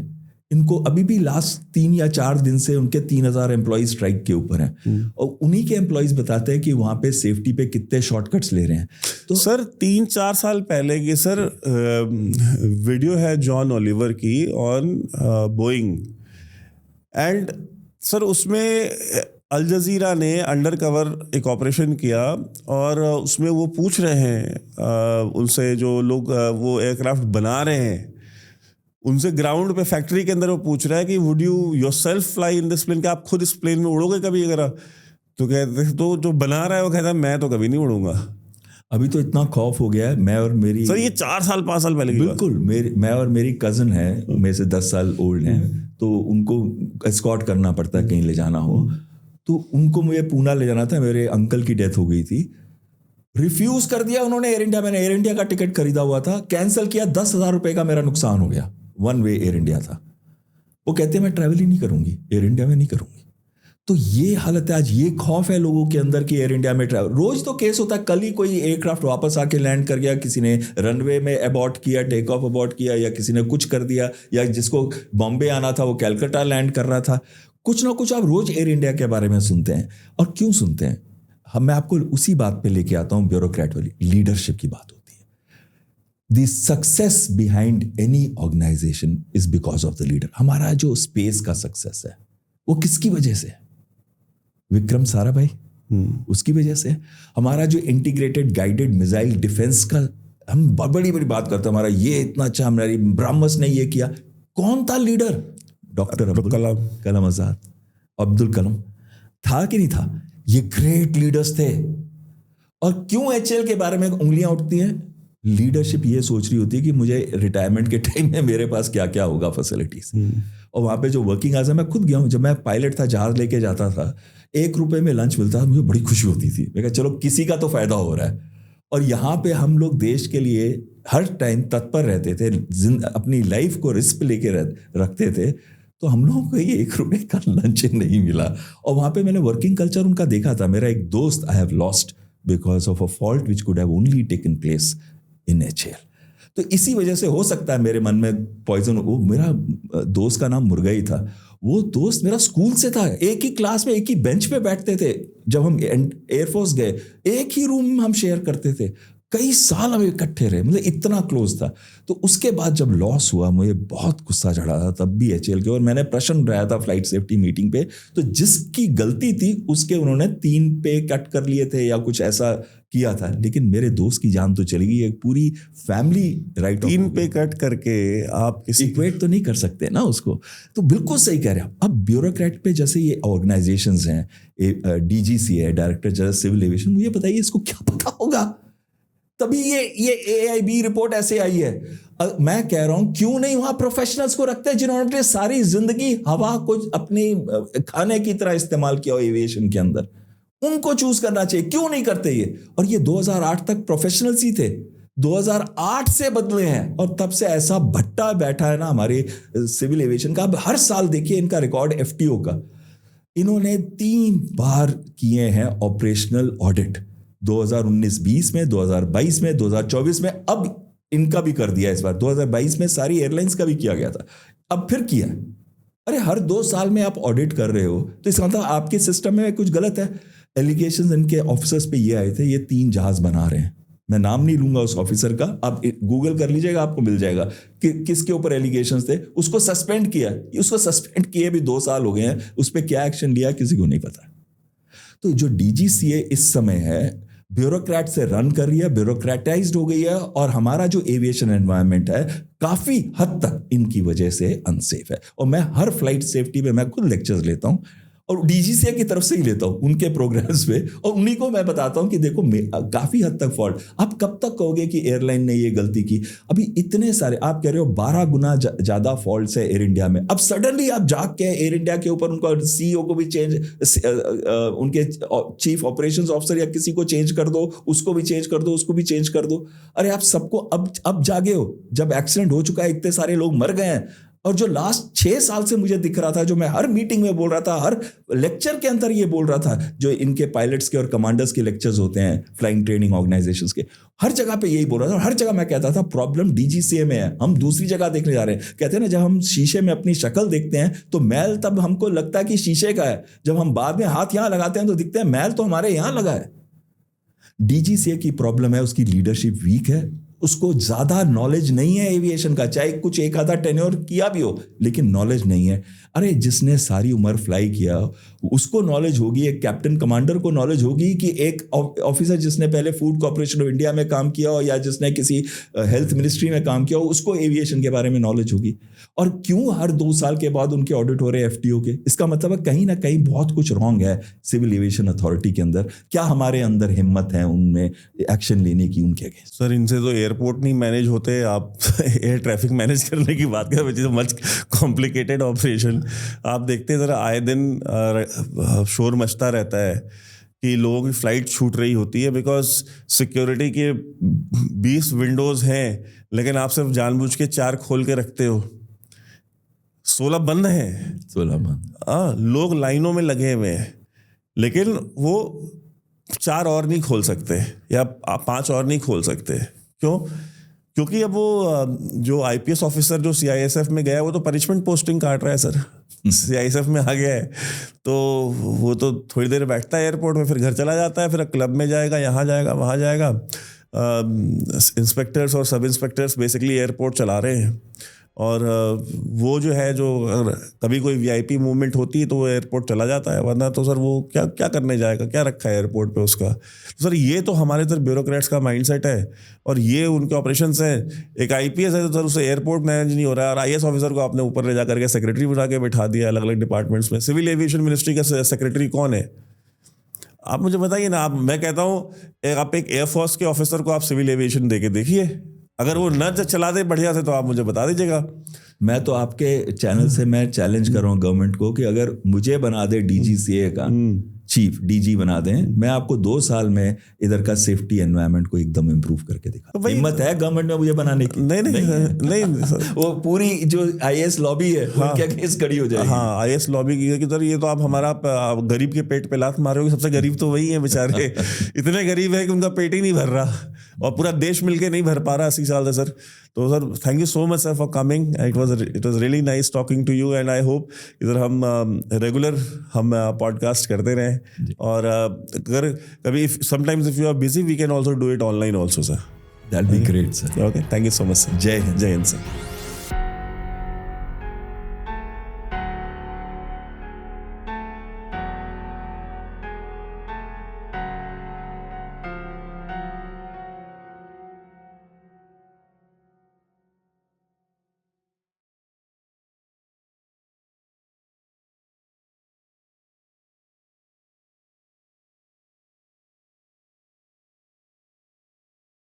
Speaker 1: इनको अभी भी लास्ट 3 या 4 दिन से उनके 3000 एम्प्लॉइज स्ट्राइक के ऊपर हैं, और उन्हीं के एम्प्लॉइज बताते हैं कि वहां पे सेफ्टी पे कितने शॉर्टकट्स ले रहे हैं।
Speaker 2: तो सर 3-4 साल पहले की सर वीडियो है जॉन ओलिवर की ऑन बोइंग, एंड सर उसमें अल जजीरा ने अंडर कवर एक ऑपरेशन किया, और उसमें वो पूछ रहे हैं उनसे, जो लोग वो एयरक्राफ्ट बना रहे हैं उनसे, ग्राउंड पे फैक्ट्री के अंदर वो पूछ रहा है कि would you yourself fly in this plane, कि आप खुद इस प्लेन में उड़ोगे कभी अगर? तो कहते, तो जो बना रहा है वो कहता है मैं तो कभी नहीं उड़ूंगा।
Speaker 1: अभी तो इतना खौफ हो गया है। मैं और मेरी,
Speaker 2: सर ये 4 साल 5 साल पहले की
Speaker 1: बिल्कुल, मैं और मेरी कज़न है, मेरे से 10 साल ओल्ड हैं, तो उनको एस्कॉर्ट करना पड़ता है कहीं ले जाना हो। तो उनको मुझे पूना ले जाना था, मेरे अंकल की डेथ हो गई थी, रिफ्यूज कर दिया उन्होंने एयर इंडिया। मैंने एयर इंडिया का टिकट खरीदा हुआ था, कैंसिल किया, 10,000 रुपए का मेरा नुकसान हो गया। 1 वे एयर इंडिया था। वो कहते हैं मैं ट्रैवल ही नहीं करूंगी, एयर इंडिया में नहीं करूंगी। तो ये हालत है आज, ये खौफ है लोगों के अंदर कि एयर इंडिया में ट्रैवल। रोज तो केस होता है, कल ही कोई एयरक्राफ्ट वापस आके लैंड कर गया, किसी ने रनवे में अबॉर्ट किया, टेक ऑफ अबॉर्ट किया, या किसी ने कुछ कर दिया, या जिसको बॉम्बे आना था वो कैलकाटा लैंड कर रहा था। कुछ ना कुछ आप रोज एयर इंडिया के बारे में सुनते हैं। और क्यों सुनते हैं? मैं आपको उसी बात पे लेके आता हूं, ब्यूरोक्रेट वाली लीडरशिप की बात होती है। The success behind any organisation is because of the leader. हमारा जो स्पेस का सक्सेस है वो किसकी वजह से है? विक्रम साराभाई, उसकी वजह से। हमारा जो इंटीग्रेटेड गाइडेड मिसाइल डिफेंस का हम बड़ी बड़ी बात करते हैं, हमारा ये इतना अच्छा, हमारी ब्रह्मस ने ये किया, कौन था लीडर? डॉक्टर अब्दुल कलाम आजाद। अब्दुल कलाम था कि नहीं था? ये ग्रेट लीडर्स थे। और क्यों HAL के बारे में उंगलियां उठती हैं? लीडरशिप ये सोच रही होती है कि मुझे रिटायरमेंट के टाइम में मेरे पास क्या क्या होगा फैसिलिटीज। और वहां पे जो वर्किंग आवर्स है, मैं खुद गया हूं, जब मैं पायलट था, जहाज लेके जाता था, ₹1 में लंच मिलता था, मुझे बड़ी खुशी होती थी। मैं कहा चलो किसी का तो फायदा हो रहा है। और यहाँ पे हम लोग देश के लिए हर टाइम तत्पर रहते थे, अपनी लाइफ को रिस्क पे लेके रखते थे। तो हम लोगों को ये ₹1 का लंच नहीं मिला। और वहाँ पे मैंने वर्किंग कल्चर उनका देखा था। मेरा एक दोस्त I have lost because of a fault which could have only taken place in HAL। तो इसी वजह से हो सकता है मेरे मन में पॉइजन। वो मेरा दोस्त का नाम मुर्गई था। वो दोस्त मेरा स्कूल से था, एक ही क्लास में एक ही बेंच पे बैठते थे। जब हम एयरफोर्स गए एक ही रूम में हम शेयर करते थे, कई साल हम इकट्ठे रहे, मतलब इतना क्लोज था। तो उसके बाद जब लॉस हुआ मुझे बहुत गुस्सा चढ़ा था तब भी HAL के। और मैंने प्रश्न उठाया था फ्लाइट सेफ्टी मीटिंग पे, तो जिसकी गलती थी उसके उन्होंने 3 पे कट कर लिए थे या कुछ ऐसा किया था। लेकिन मेरे दोस्त की जान तो चली गई, एक पूरी फैमिली राइट
Speaker 2: 3 पे कट करके आप किसी
Speaker 1: इक्वेट तो नहीं कर सकते ना उसको। तो बिल्कुल सही कह रहे हैं। अब ब्यूरोक्रेट पे जैसे ये ऑर्गेनाइजेशंस हैं, DGC है, डायरेक्टर जनरल सिविल एविएशन, मुझे बताइए इसको क्या पता होगा? तभी ये AIB रिपोर्ट ऐसे आई है। मैं कह रहा हूं क्यों नहीं वहां प्रोफेशनल्स को रखते हैं जिन्होंने सारी जिंदगी हवा को अपनी खाने की तरह इस्तेमाल किया हो एविएशन के अंदर, उनको चूज करना चाहिए। क्यों नहीं करते ये? और ये 2008 तक प्रोफेशनल्स ही थे, 2008 से बदले हैं और तब से ऐसा भट्टा बैठा है ना हमारे सिविल एविएशन का। अब हर साल देखिए इनका रिकॉर्ड FTO का, इन्होंने 3 बार किए हैं ऑपरेशनल ऑडिट, 2019-20 में, 2022 में, 2024 में। अब इनका भी कर दिया इस बार, 2022 में सारी एयरलाइंस का भी किया गया था, अब फिर किया। अरे हर 2 साल में आप ऑडिट कर रहे हो तो इसका मतलब आपके सिस्टम में कुछ गलत है। एलिगेशंस इनके ऑफिसर्स पे ये आए थे, ये 3 जहाज बना रहे हैं। मैं नाम नहीं लूंगा उस ऑफिसर का, आप गूगल कर लीजिएगा आपको मिल जाएगा कि किसके ऊपर एलिगेशंस थे। उसको सस्पेंड किया, उसको सस्पेंड किए भी 2 साल हो गए हैं, उस पर क्या एक्शन लिया किसी को नहीं पता। तो जो DGCA इस समय है ब्यूरोक्रेट से रन कर रही है, ब्यूरोक्रेटाइज्ड हो गई है, और हमारा जो एविएशन एनवायरनमेंट है काफी हद तक इनकी वजह से अनसेफ है। और मैं हर फ्लाइट सेफ्टी पे मैं खुद लेक्चर्स लेता हूं और DGCA की तरफ से ही लेता हूं उनके प्रोग्राम्स पे, और उन्हीं को मैं बताता हूं कि देखो काफी हद तक फॉल्ट। आप कब तक कहोगे कि एयरलाइन ने ये गलती की? अभी इतने सारे आप कह रहे हो 12 गुना ज्यादा फॉल्ट्स है एयर इंडिया में। अब सडनली आप जाग के एयर इंडिया के ऊपर उनका CEO को भी चेंज, उनके चीफ ऑपरेशंस ऑफिसर या किसी को चेंज कर दो, उसको भी चेंज कर दो, उसको भी चेंज कर दो। अरे आप सबको अब जागे हो जब एक्सीडेंट हो चुका है, इतने सारे लोग मर गए हैं। और जो लास्ट 6 साल से मुझे दिख रहा था, जो मैं हर मीटिंग में बोल रहा था, हर लेक्चर के अंदर ये बोल रहा था, जो इनके पायलट्स के और कमांडर्स के लेक्चर्स होते हैं फ्लाइंग ट्रेनिंग ऑर्गेनाइजेशंस के, हर जगह पे यही बोल रहा था। और हर जगह मैं कहता था प्रॉब्लम DGCA में है, हम दूसरी जगह देखने जा रहे हैं। कहते हैं ना जब हम शीशे में अपनी शक्ल देखते हैं तो मैल तब हमको लगता है कि शीशे का है, जब हम बाद में हाथ यहां लगाते हैं तो दिखते हैं मैल तो हमारे यहां लगा है। DGCA की प्रॉब्लम है, उसकी लीडरशिप वीक है, उसको ज्यादा नॉलेज नहीं है एविएशन का, चाहे कुछ एक आधा टेन्योर किया भी हो लेकिन नॉलेज नहीं है। अरे जिसने सारी उम्र फ्लाई किया उसको नॉलेज होगी, एक कैप्टन कमांडर को नॉलेज होगी कि एक ऑफिसर जिसने पहले फूड कॉर्पोरेशन ऑफ इंडिया में काम किया हो या जिसने किसी हेल्थ मिनिस्ट्री में काम किया हो उसको एविएशन के बारे में नॉलेज होगी। और क्यों हर 2 साल के बाद उनके ऑडिट हो रहे हैं FTO के? इसका मतलब है कहीं ना कहीं बहुत कुछ रॉन्ग है सिविल एविएशन अथॉरिटी के अंदर। क्या हमारे अंदर हिम्मत है उनमें एक्शन लेने की उनके अगेंस्ट?
Speaker 2: सर इनसे तो एयरपोर्ट नहीं मैनेज होते, आप एयर ट्रैफिक मैनेज करने की बात कर रहे हैं, मच कॉम्प्लिकेटेड ऑपरेशन। आप देखते हैं ज़रा आए दिन शोर मचता रहता है कि लोगों की फ़्लाइट छूट रही होती है बिकॉज सिक्योरिटी के 20 विंडोज़ हैं लेकिन आप सिर्फ जानबूझ के 4 खोल के रखते हो, 16 बंद हैं।
Speaker 1: 16 बंद,
Speaker 2: हाँ, लोग लाइनों में लगे हुए हैं लेकिन वो 4 और नहीं खोल सकते या 5 और नहीं खोल सकते। क्यों? क्योंकि अब वो जो IPS ऑफिसर जो CISF में गया है वो तो पनिशमेंट पोस्टिंग काट रहा है सर, CISF में आ गया है तो वो तो थोड़ी देर बैठता है एयरपोर्ट में, फिर घर चला जाता है, फिर क्लब में जाएगा, यहाँ जाएगा, वहाँ जाएगा। इंस्पेक्टर्स और सब इंस्पेक्टर्स बेसिकली एयरपोर्ट चला रहे हैं और वो जो है जो कभी कोई VIP मूवमेंट होती है तो वो एयरपोर्ट चला जाता है, वरना तो सर वो क्या करने जाएगा, क्या रखा है एयरपोर्ट पे उसका। तो सर ये तो हमारे इधर ब्यूरोक्रेट्स का माइंडसेट है और ये उनके ऑपरेशंस हैं। एक IPS है तो सर उसे एयरपोर्ट मैनेज नहीं हो रहा है और IS ऑफिसर को आपने ऊपर ले जा करके सेक्रेटरी बना के बैठा दिया अलग अलग डिपार्टमेंट्स में। सिविल एविएशन मिनिस्ट्री का सेक्रेटरी कौन है आप मुझे बताइए ना। मैं कहता हूँ आप एक एयरफोर्स के ऑफिसर को आप सिविल एविएशन दे के देखिए, अगर वो न चला दे बढ़िया से तो आप मुझे बता दीजिएगा।
Speaker 1: मैं तो आपके चैनल से मैं चैलेंज कर रहा हूँ गवर्नमेंट को कि अगर मुझे बना दे DGCA का चीफ डीजी बना दें, मैं आपको 2 साल में इधर का सेफ्टी एनवायरनमेंट को एकदम इम्प्रूव करके दिखा। हिम्मत है गवर्नमेंट में मुझे बनाने की?
Speaker 2: नहीं
Speaker 1: वो पूरी जो आईएएस लॉबी है उनके केस खड़ी हो जाएगी।
Speaker 2: हाँ, आईएएस लॉबी की सर, ये तो आप हमारा गरीब के पेट पे लात मारोगे। सबसे गरीब तो वही है बेचारे। इतने गरीब है कि उनका पेट ही नहीं भर रहा और पूरा देश मिलके नहीं भर पा रहा 80 साल से सर। तो sir thank you so much sir for coming, it was really nice talking to you and I hope इधर हम रेगुलर हम पॉडकास्ट करते रहें। और अगर कभी sometimes if you are busy we can also do it online also sir.
Speaker 1: That be great sir.
Speaker 2: Okay, thank you so much sir.
Speaker 1: जय हिंद।
Speaker 2: जय हिंद सर।